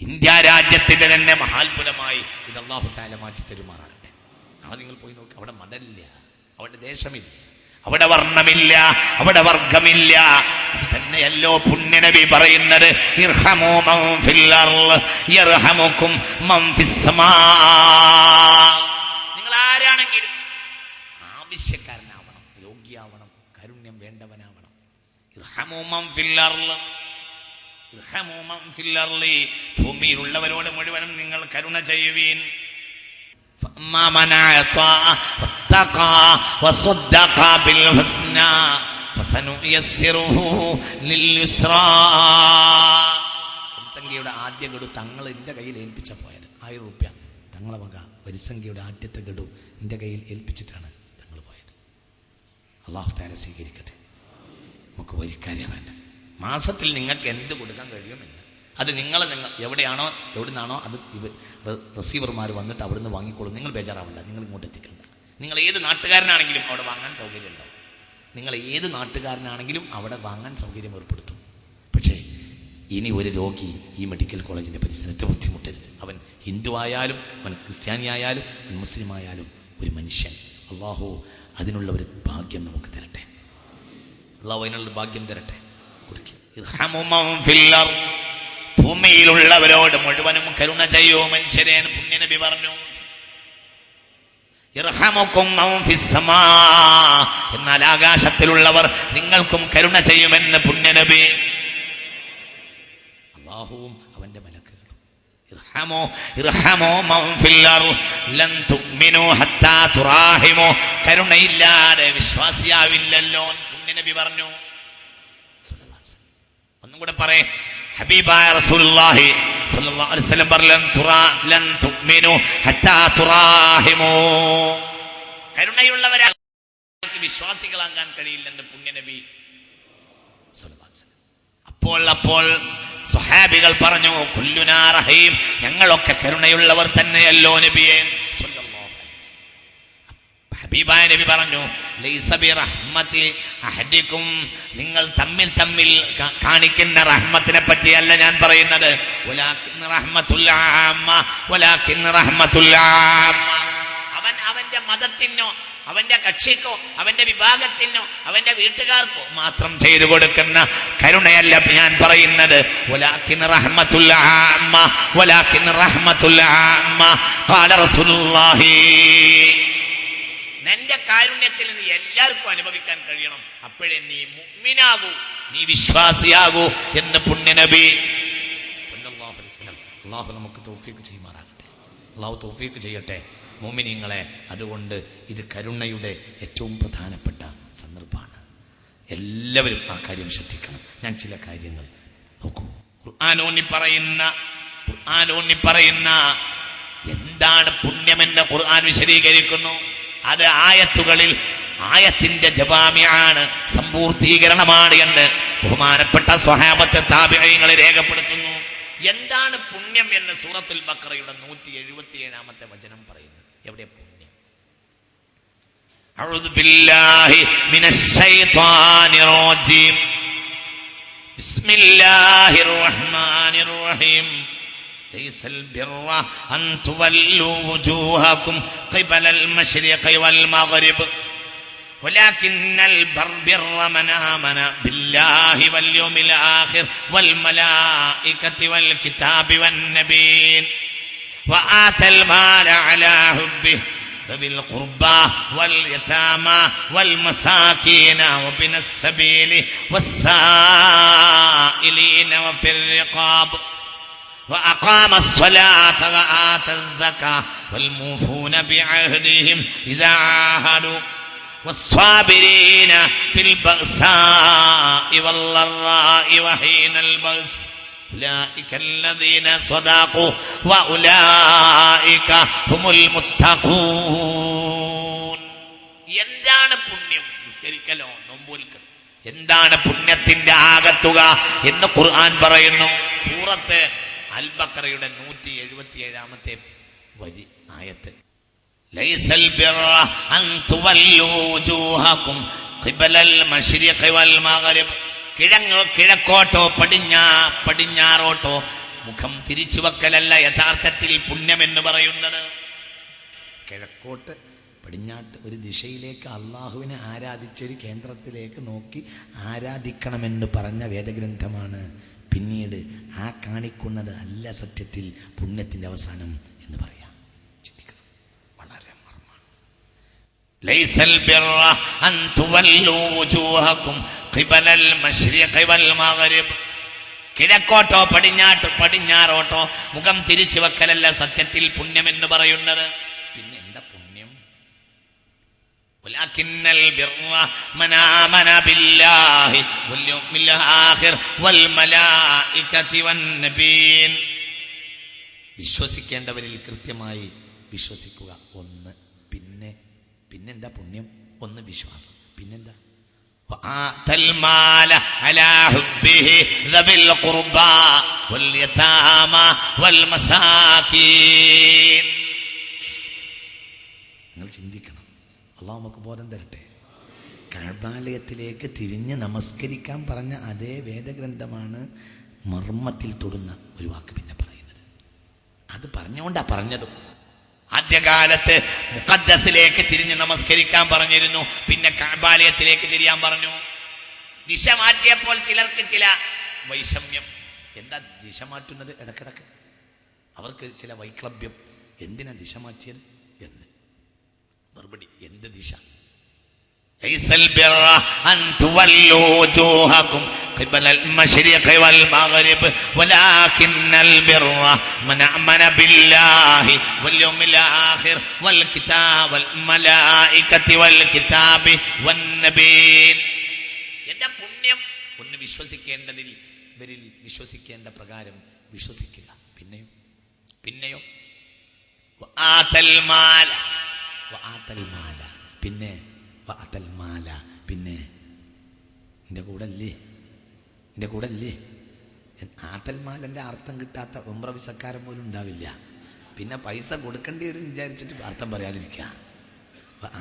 ഇന്ത്യ രാജ്യത്തിന്റെ തന്നെ മഹാത്ഭുതമായി ഇത് അല്ലാഹു തആല മാറ്റി തരുമാറാകട്ടെ. നാളെ നിങ്ങൾ പോയി നോക്ക്, അവിടെ മതമില്ല, അവിടെ ദേശമില്ല, അവിടെ വർണ്ണമില്ല, അവിടെ വർഗമില്ല. അത് തന്നെയല്ലോ പുണ്യനബി പറയുന്നത്, ഇർഹമു മൻ ഫിൽ അർള് യർഹമുകും മൻ ഫിസ് സമാ. നിങ്ങൾ ആരാണെങ്കിലും ആവശ്യക്കാരനാവണം, രോഗിയാവണം, കാരുണ്യം വേണ്ടവനാവണം. ഇർഹമു മൻ ഫിൽ അർള്, ഇർഹമു മൻ ഫിൽ അർളി. ഭൂമിയിലുള്ളവരോട് മുഴുവനും നിങ്ങൾ കരുണ ചെയ്യുവീൻ. فأما من أعطى واتقى وصدق بالحسنى فسنيسره لليسرى. വരിസംഖ്യയുടെ ആദ്യ ഗഡു തങ്ങൾ എൻ്റെ കയ്യിൽ ഏൽപ്പിച്ച പോയത് 1000 രൂപ തങ്ങളെ വക വരിസംഖ്യയുടെ ആദ്യത്തെ ഗഡു എൻ്റെ കയ്യിൽ ഏൽപ്പിച്ചിട്ടാണ് തങ്ങൾ പോയത്. അല്ലാഹു തആല സ്വീകരിക്കട്ടെ. നമുക്ക് വരിക്കാരിയാണ് വേണ്ടത്. മാസത്തിൽ നിങ്ങൾക്ക് എന്ത് കൊടുക്കാൻ കഴിയുമെന്ന് അത് നിങ്ങൾ എവിടെയാണോ എവിടുന്നാണോ അത് റിസീവർമാർ വന്നിട്ട് അവിടുന്ന് വാങ്ങിക്കോളും. നിങ്ങൾ ബേജാറാവണ്ട, നിങ്ങൾ ഇങ്ങോട്ട് എത്തിക്കണ്ട. നിങ്ങൾ ഏത് നാട്ടുകാരനാണെങ്കിലും അവിടെ വാങ്ങാൻ സൗകര്യം ഉണ്ടാവും. നിങ്ങൾ ഏത് നാട്ടുകാരനാണെങ്കിലും അവിടെ വാങ്ങാൻ സൗകര്യം ഏർപ്പെടുത്തും. പക്ഷേ ഇനി ഒരു രോഗി ഈ മെഡിക്കൽ കോളേജിൻ്റെ പരിസരത്ത് ബുദ്ധിമുട്ടരുത്. അവൻ ഹിന്ദു ആയാലും, അവൻ ക്രിസ്ത്യാനി ആയാലും, അവൻ മുസ്ലിം ആയാലും, ഒരു മനുഷ്യൻ. അള്ളാഹു അതിനുള്ള ഒരു ഭാഗ്യം നമുക്ക് തരട്ടെ. അള്ളാഹു അതിനുള്ള ഭാഗ്യം തരട്ടെ. ഭൂമിയിലുള്ളവരോട് മുഴുവനും കരുണ ചെയ്യൂ മനുഷ്യരെ. പുണ്യനബി പറഞ്ഞു, എന്നാൽ ആകാശത്തിലുള്ളവർ നിങ്ങൾക്കും കരുണ ചെയ്യുമെന്ന് പുണ്യനബി. അല്ലാഹുവും അവന്റെ മലക്കുകളും കരുണയില്ലാതെ വിശ്വാസിയാവില്ലല്ലോ പുണ്യനബി പറഞ്ഞു. ഒന്നും കൂടെ പറയേ, ഹബീബായ റസൂലുള്ളാഹി സ്വല്ലല്ലാഹു അലൈഹി വസല്ലം പറഞ്ഞു, ലൻ തുഅ്മിനു ഹത്താ തുറാഹിമു. കരുണയുള്ളവരാൾക്ക് വിശ്വാസികളാകാൻ കഴിയില്ലെന്ന് പുണ്യനബി സ്വല്ലല്ലാഹു അലൈഹി വസല്ലം. അപ്പോൾ സ്വഹാബികൾ പറഞ്ഞു, കുല്ലുനാ റഹീം, ഞങ്ങളൊക്കെ കരുണയുള്ളവർ തന്നെയല്ലോ നബിയേ സ്വല്ലല്ലാഹു അലൈഹി വസല്ലം. ഹബീബായ നബി പറഞ്ഞു, ലൈസ ബിറഹ്മതി അഹദികും, നിങ്ങൾ തമ്മിൽ കാണിക്കുന്ന റഹ്മത്തിനെ പറ്റിയല്ല ഞാൻ പറയുന്നത്. വലാകിൻ റഹ്മത്തുൽ ആമ്മ, വലാകിൻ റഹ്മത്തുൽ ആമ്മ. അവന്റെ മതത്തിനോ അവന്റെ കക്ഷിക്കോ അവന്റെ വിഭാഗത്തിനോ അവന്റെ വീട്ടുകാർക്കോ മാത്രം ചെയ്തു കൊടുക്കുന്ന കരുണയല്ല ഞാൻ പറയുന്നത്. വലാകിൻ റഹ്മത്തുൽ ആമ്മ, വലാകിൻ റഹ്മത്തുൽ ആമ്മ. ഖാല റസൂലുള്ളാഹി, നിന്റെ കാരുണ്യത്തിൽ നീ എല്ലാവർക്കും അനുഭവിക്കാൻ കഴിയണം. അപ്പോഴേ നീ മുഅ്മിനാകൂ, നീ വിശ്വാസിയാകൂ എന്ന് പുണ്യനബി സല്ലല്ലാഹു അലൈഹി വസല്ലം. അല്ലാഹു നമുക്ക് തൗഫീഖ് ചെയ്യുമാറാകട്ടെ. അല്ലാഹു തൗഫീഖ് ചെയ്യട്ടെ മുഅ്മിനീങ്ങളെ. അതുകൊണ്ട് ഇത് കരുണയുടെ ഏറ്റവും പ്രധാനപ്പെട്ട സന്ദർഭമാണ്. എല്ലാവരും ആ കാര്യം ശ്രദ്ധിക്കണം. ഞാൻ ചില കാര്യങ്ങൾ നോക്കൂ, ഖുർആനൂന്നി പറയുന്ന എന്താണ് പുണ്യമെന്ന് ഖുർആൻ വിശദീകരിക്കുന്നു. അത് ആയത്തുകളിൽ ആയത്തിന്റെ ജവാമിആണ്, സമ്പൂർത്തീകരണമാണ് എന്ന് ബഹുമാനപ്പെട്ട സ്വഹാബത്ത് താബിഈങ്ങൾ രേഖപ്പെടുത്തുന്നു. എന്താണ് പുണ്യം എന്ന് സൂറത്തുൽ ബഖറയുടെ 177-ാമത്തെ വചനം പറയുന്നു. എവിടെ പുണ്യം? അഊദു ബില്ലാഹി മിനശ് ശൈത്വാനിർ റജീം. ബിസ്മില്ലാഹിർ റഹ്മാനിർ റഹീം. ലൈസൽ ബിർറ അൻ തുവല്ലു വുജൂഹകും ഖിബലൽ മശ്രിഖി വൽ മഗ്രിബ് വലാകിന്നൽ ബിർറ മൻ ആമന ബില്ലാഹി വൽ യൗമിൽ ആഖിർ വൽ മലായികതി വൽ കിതാബി വൻ നബിയ്യിൻ വആതൽ മാല അലാ ഹുബ്ബിഹി ذوي القربى واليتامى والمساكين وابن السبيل والسائلين وفي الرقاب وأقام الصلاة وآتى الزكاة والموفون بعهدهم إذا عاهدوا والصابرين في البأساء والضراء وحين البأس أولئك الذين صدقوا وأولئك هم المتقون. എന്താണ് പുണ്യം? നിസ്കരിക്കലോ നോമ്പുൽക്കലോ? എന്താണ് പുണ്യത്തിന്റെ ആകത്തുക എന്ന് ഖുർആൻ പറയുന്നു. സൂറത്ത് അൽ ബഖറയുടെ 177-ാമത്തെ വരി ആയത്ത്. ലൈസൽ ബിർറ അൻ തുവല്ലു വുജൂഹകും ഖിബലൽ മശ്രിഖി വൽ മഗ്രിബ്. കിഴക്കോട്ടോ പടിഞ്ഞാറോട്ടോ മുഖം തിരിച്ചു വെക്കലല്ല യഥാർത്ഥത്തിൽ പുണ്യം എന്ന് പറയുന്നത്. കിഴക്കോട്ട് പടിഞ്ഞാട്ട് ഒരു ദിശയിലേക്ക് അള്ളാഹുവിനെ ആരാധിച്ചൊരു കേന്ദ്രത്തിലേക്ക് നോക്കി ആരാധിക്കണമെന്ന് പറഞ്ഞ വേദഗ്രന്ഥമാണ് പിന്നീട് ആ കാണിക്കുന്നത് അല്ല സത്യത്തിൽ പുണ്യത്തിന്റെ അവസാനം എന്ന് പറയാം. ചിന്തിക്കണം, വളരെ മർമ്മമാണ്. ലൈസൽ ബിർറ അൻ തുവല്ലു വുജൂഹകും ഖിബലൽ മശ്രിഖി വൽ മഗ്രിബ്. കിഴക്കോട്ടോ പടിഞ്ഞാറോട്ടോ മുഖം തിരിച്ചു വെക്കലല്ല സത്യത്തിൽ പുണ്യം എന്ന് പറയുന്നത്. പിന്നെ എന്താ പുണ്യം? വലാകിന്നൽ ബിർറ മൻ ആമന ബില്ലാഹി വൽ യൗമിൽ ആഖിർ വൽ മലായികതി വൻ നബിയ്യിൻ. വിശ്വസിക്കേണ്ടവരിൽ കൃത്യമായി വിശ്വസിക്കുക. ഒന്ന്. പിന്നെന്താ പുണ്യം? ഒന്ന് വിശ്വാസം. പിന്നെന്താ? وآتى المال على حبه ذوي القربى واليتامى والمساكين. നിങ്ങൾ ചിന്തിക്കണം. അള്ളാഹു നമുക്ക് ബോധം തരട്ടെ. കഅബാലയത്തിലേക്ക് തിരിഞ്ഞ് നമസ്കരിക്കാൻ പറഞ്ഞ അതേ വേദഗ്രന്ഥമാണ് മർമ്മത്തിൽ തൊടുന്ന ഒരു വാക്ക് പിന്നെ പറയുന്നത്. അത് പറഞ്ഞുകൊണ്ടാ പറഞ്ഞതും. ആദ്യകാലത്ത് മുഖദ്ദസിലേക്ക് തിരിഞ്ഞ് നമസ്കരിക്കാൻ പറഞ്ഞിരുന്നു, പിന്നെ കഅബാലയത്തിലേക്ക് തിരിയാൻ പറഞ്ഞു. ദിശ മാറ്റിയപ്പോൾ ചിലർക്ക് ചില വൈഷമ്യം. എന്താ ദിശ മാറ്റുന്നത്? ഇടക്കിടക്ക് അവർക്ക് ചില വൈക്ലഭ്യം. എന്തിനാ ദിശ മാറ്റിയത് എന്ന് മറുപടി. എന്ത് ദിശ? ലൈസൽ ബിർറ അൻ തുവല്ലു വുജൂഹകും ഖിബലൽ മശ്രിഖി വൽ മഗ്രിബ് വലാകിന്നൽ ബിർറ മൻ ആമന ബില്ലാഹി വൽ യൗമിൽ ആഖിർ വൽ കിതാബ് വൽ മലായികതി വൽ കിതാബി വൻ നബിയ്യിൻ. എന്താ പുണ്യം? ഒന്ന് വിശ്വസിക്കേണ്ടതിൽ ഇവരിൽ വിശ്വസിക്കേണ്ട പ്രകാരം വിശ്വസിക്കുക. പിന്നെയോ വആതൽ മാല. പിന്നെ വഅതൽ മാല. പിന്നെ എൻ്റെ കൂടെ അല്ലേ ആതൽ മാലൻ്റെ അർത്ഥം കിട്ടാത്ത ഉംറ വിസക്കാരൻ പോലും ഉണ്ടാവില്ല. പിന്നെ പൈസ കൊടുക്കേണ്ടി വരും വിചാരിച്ചിട്ട് അർത്ഥം പറയാതിരിക്കുക.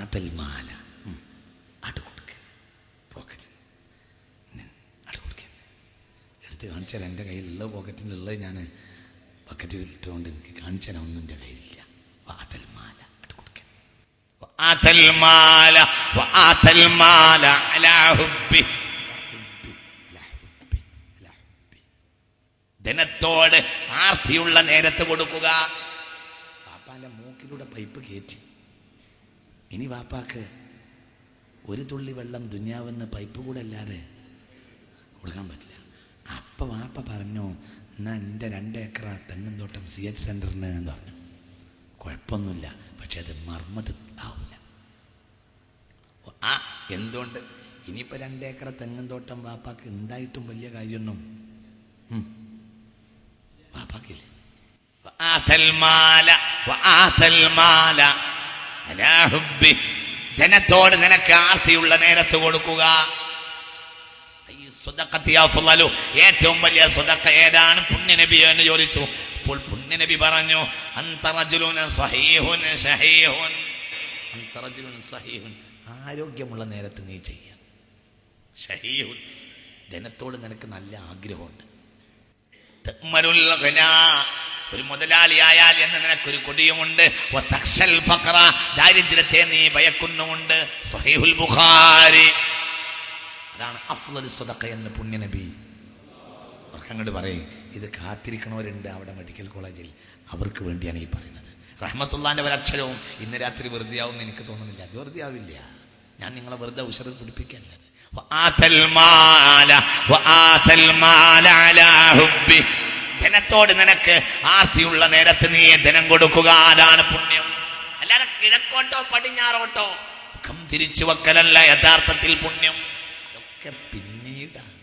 ആതൽ മാല ആട്ട് കൊടുക്ക, പോക്കറ്റ് ആട്ട് കൊടുക്ക. എടുത്ത് കാണിച്ചാൽ എൻ്റെ കയ്യിലുള്ള പോക്കറ്റിനുള്ളത് ഞാൻ ബക്കറ്റ് ഇട്ടുകൊണ്ട് എനിക്ക് കാണിച്ചാൽ ഒന്നും എൻ്റെ കയ്യിലില്ല. ആതൽ മാല وآتى المال على حبه. ധനത്തോട് ആർത്തിയുള്ള നേരത്ത് കൊടുക്കുക. വാപ്പാന്റെ മൂക്കിലൂടെ പൈപ്പ് കയറ്റി. ഇനി വാപ്പാക്ക് ഒരു തുള്ളി വെള്ളം ദുനിയാവെന്ന് പൈപ്പ് കൂടെ അല്ലാതെ കൊടുക്കാൻ പറ്റില്ല. അപ്പൊ വാപ്പ പറഞ്ഞു, എന്നാ എൻ്റെ 2 ഏക്കർ തെങ്ങും തോട്ടം CH സെന്ററിന് എന്ന് പറഞ്ഞു. കുഴപ്പമൊന്നുമില്ല, പക്ഷെ അത് മർമ്മത്ത് ആവില്ല. എന്തുകൊണ്ട്? ഇനിയിപ്പോൾ 2 ഏക്കർ തെങ്ങും തോട്ടം വാപ്പാക്ക് ഉണ്ടായിട്ടും വലിയ കാര്യമൊന്നും വാപ്പാക്കില്ലേ? ധനത്തോട് നിനക്ക് ആർത്തിയുള്ള നേരത്ത് കൊടുക്കുക. ഏറ്റവും വലിയ സ്വതക്ക ഏതാണ് പുണ്യനബി എന്ന് ചോദിച്ചു. അപ്പോൾ പുണ്യനബി പറഞ്ഞു, ആരോഗ്യമുള്ള നേരത്ത് നീ ചെയ്യ. ഷഹീഹുൻ, ധനത്തോട് നിനക്ക് നല്ല ആഗ്രഹമുണ്ട്. ഒരു മുതലാളിയായാൽ എന്ന് നിനക്കൊരു കൊടിയുമുണ്ട്. ദാരിദ്ര്യത്തെ നീ ഭയക്കുന്നുമുണ്ട്. സ്വഹീഹുൽ ബുഖാരി. അതാണ് അഫ്ളലു സ്വദഖ എന്ന് പുണ്യനബി. അങ്ങോട്ട് പറയും, ഇത് കാത്തിരിക്കണവരുണ്ട് അവിടെ മെഡിക്കൽ കോളേജിൽ, അവർക്ക് വേണ്ടിയാണ് ഈ പറയുന്നത്. റഹ്മത്തുള്ളാന്റെ ഒരക്ഷരവും ഇന്ന് രാത്രി വെറുതെ ആവുമെന്ന് എനിക്ക് തോന്നുന്നില്ല. അത് വെറുതെ ആവില്ല. ഞാൻ നിങ്ങളെ വെറുതെ ഉഷറിൽ പിടിപ്പിക്കല്ലത്. ധനത്തോട് നിനക്ക് ആർത്തിയുള്ള നേരത്ത് നീ ധനം കൊടുക്കുക. അതാണ് പുണ്യം. അല്ലാതെ കിഴക്കോട്ടോ പടിഞ്ഞാറോട്ടോ മുഖം തിരിച്ചു വെക്കലല്ല യഥാർത്ഥത്തിൽ പുണ്യം. അതൊക്കെ പിന്നീടാണ്.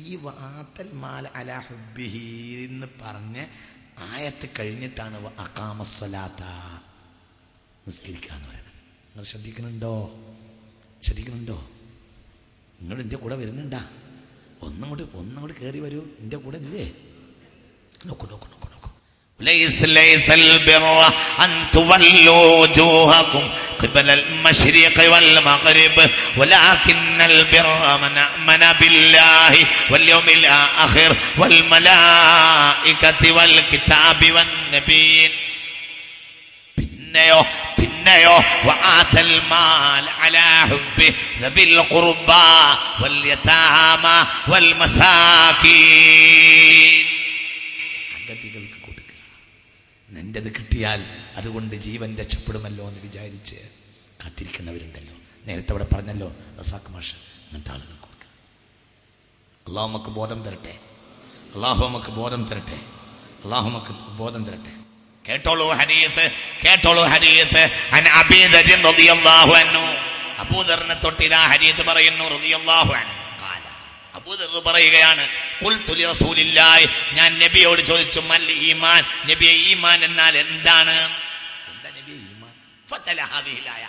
ഈ വാതൽ മാല അലാ ഹുബ്ബിഹി എന്ന് പറഞ്ഞ് ആയത്ത് കഴിഞ്ഞിട്ടാണ് അഖാമസ്സലാത്ത, നിസ്കരിക്കാന്ന് പറയുന്നത്. നിങ്ങൾ ശ്രദ്ധിക്കുന്നുണ്ടോ? നിങ്ങൾ എൻ്റെ കൂടെ വരുന്നുണ്ടാ? ഒന്നങ്ങോട്ട് കയറി വരൂ, എൻ്റെ കൂടെ ഇല്ലേ? നോക്കൂ. ليس البر أن تولوا وجوهكم قبل المشرق والمغرب ولكن البر من آمن بالله واليوم الآخر والملائكة والكتاب والنبيين. പിന്നെയോ وآتى المال على حبه ذوي القربى واليتامى والمساكين. അഗതികൾക്ക് കൊടുക്കുക. നിന്റേത് കിട്ടിയാൽ അതുകൊണ്ട് ജീവൻ രക്ഷപ്പെടുമല്ലോ എന്ന് വിചാരിച്ച് കാത്തിരിക്കുന്നവരുണ്ടല്ലോ. നേരത്തെ അവിടെ പറഞ്ഞല്ലോ റസാഖ് മാഷ്, അങ്ങനത്തെ ആളുകൾ കൊടുക്കുക. അള്ളാഹു നമുക്ക് ബോധം തരട്ടെ. അള്ളാഹു നമുക്ക് ബോധം തരട്ടെ. കേട്ടോളൂ ഹദീസ് അൻ അബീ ദർ റളിയല്ലാഹു അൻഹു. അബൂ ദറിനെ തൊട്ടിലാ ഹദീസ് പറയുന്നു റളിയല്ലാഹു അൻഹു. അബൂ ദർ പറയുകയാണ്, ഖുൽതു ലി റസൂലില്ലാഹി, ഞാൻ നബിയോട് ചോദിച്ചു, മൽ ഈമാൻ, നബിയെ ഈമാൻ എന്നാൽ എന്താണ്? എന്താ നബിയെ ഈമാൻ? ഫതല ഹാദിഹിൽ ആയ,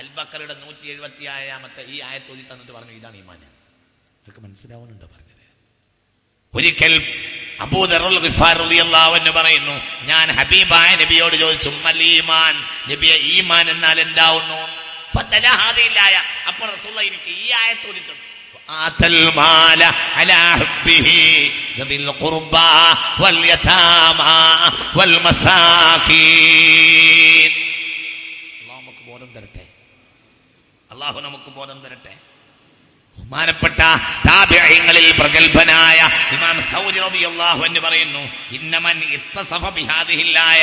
അൽ ബഖറയുടെ 177ാമത്തെ ഈ ആയത്ത് ഓതി തന്നിട്ട് പറഞ്ഞു, ഇതാണ് ഈമാൻ. നിങ്ങൾക്ക് മനസ്സിലാവുന്നുണ്ടോ പറഞ്ഞത്? ഒരിക്കൽ അബൂ ദർ ഗിഫാർ റളിയല്ലാഹു അൻഹു പറയുന്നു, ഞാൻ ഹബീബായ നബിയോട് ചോദിച്ചു, മൽ ഈമാൻ, നബിയെ ഈമാൻ എന്നാൽ എന്താവുന്നു? ഫതല ഹാദിഹിൽ ആയ. അപ്പോൾ റസൂലുള്ളാഹി എനിക്ക് ഈ ആയത്ത് ഓതിട്ടുണ്ട്. آتى المال على حبه ذوي القربى واليتامى والمساكين. അല്ലാഹു നമുക്ക് ബോധം തരട്ടെ. ബഹുമാനപ്പെട്ട താബിഈങ്ങളിൽ പ്രഗൽഭനായ ഇമാം സൗരി റളിയല്ലാഹു അൻഹു പറയുന്നു, ഇന്നമൻ ഇത്തസഫ ബിഹാദിഹിൽ ആയ,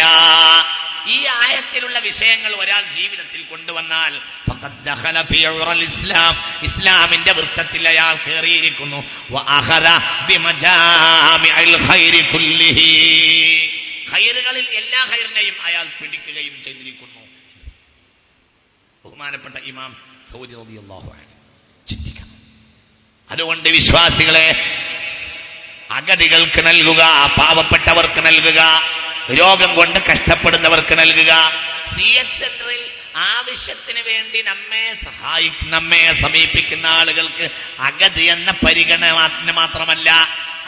ഈ ആയത്തിലുള്ള വിഷയങ്ങൾ ഒരാൾ ജീവിതത്തിൽ കൊണ്ടുവന്നാൽ ഫഖദ് ദഖല ഫീ ഉറൽ ഇസ്ലാം, ഇസ്ലാമിന്റെ വൃത്തത്തിൽ അയാൾ കയറിയിരിക്കുന്നു. വഅഖറ ബിമജാമിഇൽ ഖൈരി കുല്ലിഹി, ഖൈറുകളിൽ എല്ലാ ഖൈറിനെയും അയാൾ പിടിക്കുകയും ചെയ്തിരിക്കുന്നു. ബഹുമാനപ്പെട്ട ഇമാം സൗരി റളിയല്ലാഹു അൻഹു ചിന്തിക്കണം. അതുകൊണ്ട് വിശ്വാസികളെ, അഗതികൾക്ക് നൽകുക, പാവപ്പെട്ടവർക്ക് നൽകുക, രോഗം കൊണ്ട് കഷ്ടപ്പെടുന്നവർക്ക് നൽകുക. CH സെന്ററിൽ ആവശ്യത്തിന് വേണ്ടി നമ്മെ സമീപിക്കുന്ന ആളുകൾക്ക് അഗതി എന്ന പരിഗണന മാത്രമല്ല,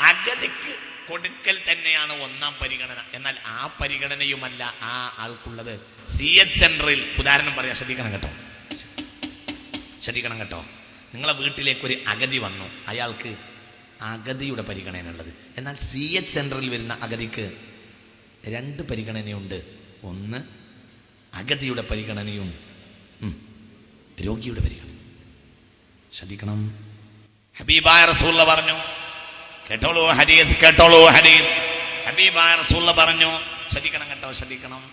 അഗതിക്ക് കൊടുക്കൽ തന്നെയാണ് ഒന്നാം പരിഗണന. എന്നാൽ ആ പരിഗണനയുമല്ല ആ ആൾക്കുള്ളത്. CH സെന്ററിൽ ഉദാഹരണം പറയാം, ശ്രദ്ധിക്കണം കേട്ടോ. നിങ്ങളെ വീട്ടിലേക്ക് ഒരു അഗതി വന്നു, അയാൾക്ക് അഗതിയുടെ പരിഗണനയുള്ളത്. എന്നാൽ CH സെന്ററിൽ വരുന്ന അഗതിക്ക് 2 പരിഗണനയുണ്ട്. ഒന്ന് അഗതിയുടെ പരിഗണനയും രോഗിയുടെ പരിഗണന. ശ്രദ്ധിക്കണം. ഹബീബായ റസൂലുള്ള പറഞ്ഞു, കേട്ടോളൂ ഹദീസ്. ഹബീബായ റസൂലുള്ള പറഞ്ഞു, ശ്രദ്ധിക്കണം.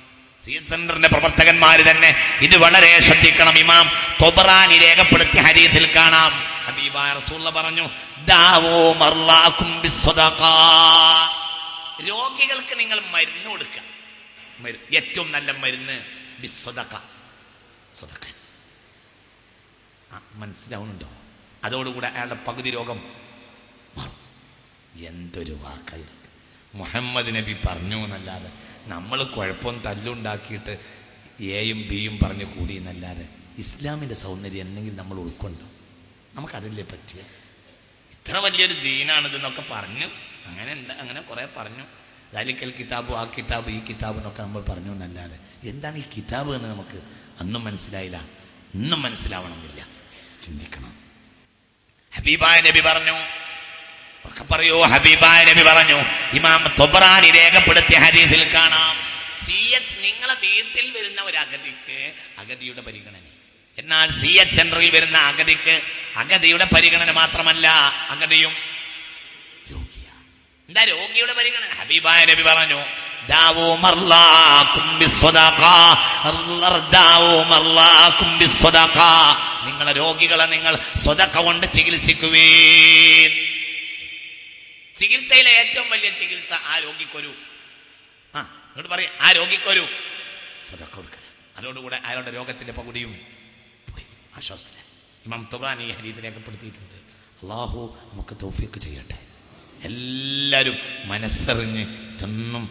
CH സെന്ററിന്റെ പ്രവർത്തകന്മാര് തന്നെ ഇത് വളരെ ശ്രദ്ധിക്കണം. ഇമാം തൊബറാനി രേഖപ്പെടുത്തിയ ഹദീസിൽ കാണാം, ഹബീബായ റസൂലുള്ള പറഞ്ഞു, ദാവൂ മർലാകും ബിസ്സദഖ, രോഗികൾക്ക് നിങ്ങൾ മരുന്ന് കൊടുക്കുക. ഏറ്റവും നല്ല മരുന്ന് ബിസ്സദഖ, സദഖ. മനസ്സിലാവുന്നുണ്ടോ? അതോടുകൂടെ അയാളുടെ പകുതി രോഗം മാറും. എന്തൊരു വാക്കായിരുന്നു. മുഹമ്മദ് നബി പറഞ്ഞു എന്നല്ലാതെ നമ്മൾ കുഴപ്പം തല്ലുണ്ടാക്കിയിട്ട് എയും ബിയും പറഞ്ഞു കൂടി എന്നല്ലാതെ ഇസ്ലാമിൻ്റെ സൗന്ദര്യം എന്തെങ്കിലും നമ്മൾ ഉൾക്കൊണ്ടു? നമുക്കതില്ലേ പറ്റിയ? ഇത്ര വലിയൊരു ദീനാണിതെന്നൊക്കെ പറഞ്ഞു, അങ്ങനെ കുറേ പറഞ്ഞു. ദാലിക്കൽ കിതാബ്, ആ കിതാബ്, ഈ കിതാബ് എന്നൊക്കെ നമ്മൾ പറഞ്ഞു എന്നല്ലാതെ എന്താണ് ഈ കിതാബ് എന്ന് നമുക്ക് അന്നും മനസ്സിലായില്ല, ഇന്നും മനസ്സിലാവണമെന്നില്ല. ചിന്തിക്കണം. ഹബീബായ നബി പറഞ്ഞു, പറയൂ, ഹബീബായ നബി പറഞ്ഞു, ഇമാം തൊബ്രാനി രേഖപ്പെടുത്തിയ ഹദീസിൽ കാണാം, നിങ്ങളെ വീട്ടിൽ വരുന്ന ഒരു അഗതിക്ക് അഗതിയുടെ പരിഗണന, എന്നാൽ CH സെന്ററിൽ വരുന്ന അഗതിക്ക് അഗതിയുടെ പരിഗണന മാത്രമല്ല, അഗതിയും രോഗിയാണ്. എന്താ രോഗിയുടെ പരിഗണന? ഹബീബായ നബി പറഞ്ഞു, ദാവൂ മർലാകും ബിസ്സദഖ, ദാവൂ മർലാകും ബിസ്സദഖ, നിങ്ങളെ രോഗികളെ നിങ്ങൾ സ്വതക്ക കൊണ്ട് ചികിത്സിക്കുവീൻ. ചികിത്സയിലെ ഏറ്റവും വലിയ ചികിത്സ ആ രോഗിക്കൊരു ഇങ്ങോട്ട് പറയാം, ആ രോഗിക്കൊരു സ്വതക്ക കൊടുക്കുക. അതോടുകൂടെ അയാളുടെ രോഗത്തിന്റെ പകുതിയും പോയി, ആശ്വാസത്തില്. ഇമാം തൊബ്രാനി ഈ ഹദീസ് രേഖപ്പെടുത്തിയിട്ടുണ്ട്. അള്ളാഹു നമുക്ക് തൗഫീഖ് ചെയ്യട്ടെ. എല്ലാവരും മനസ്സറിഞ്ഞ് ഇതൊന്നും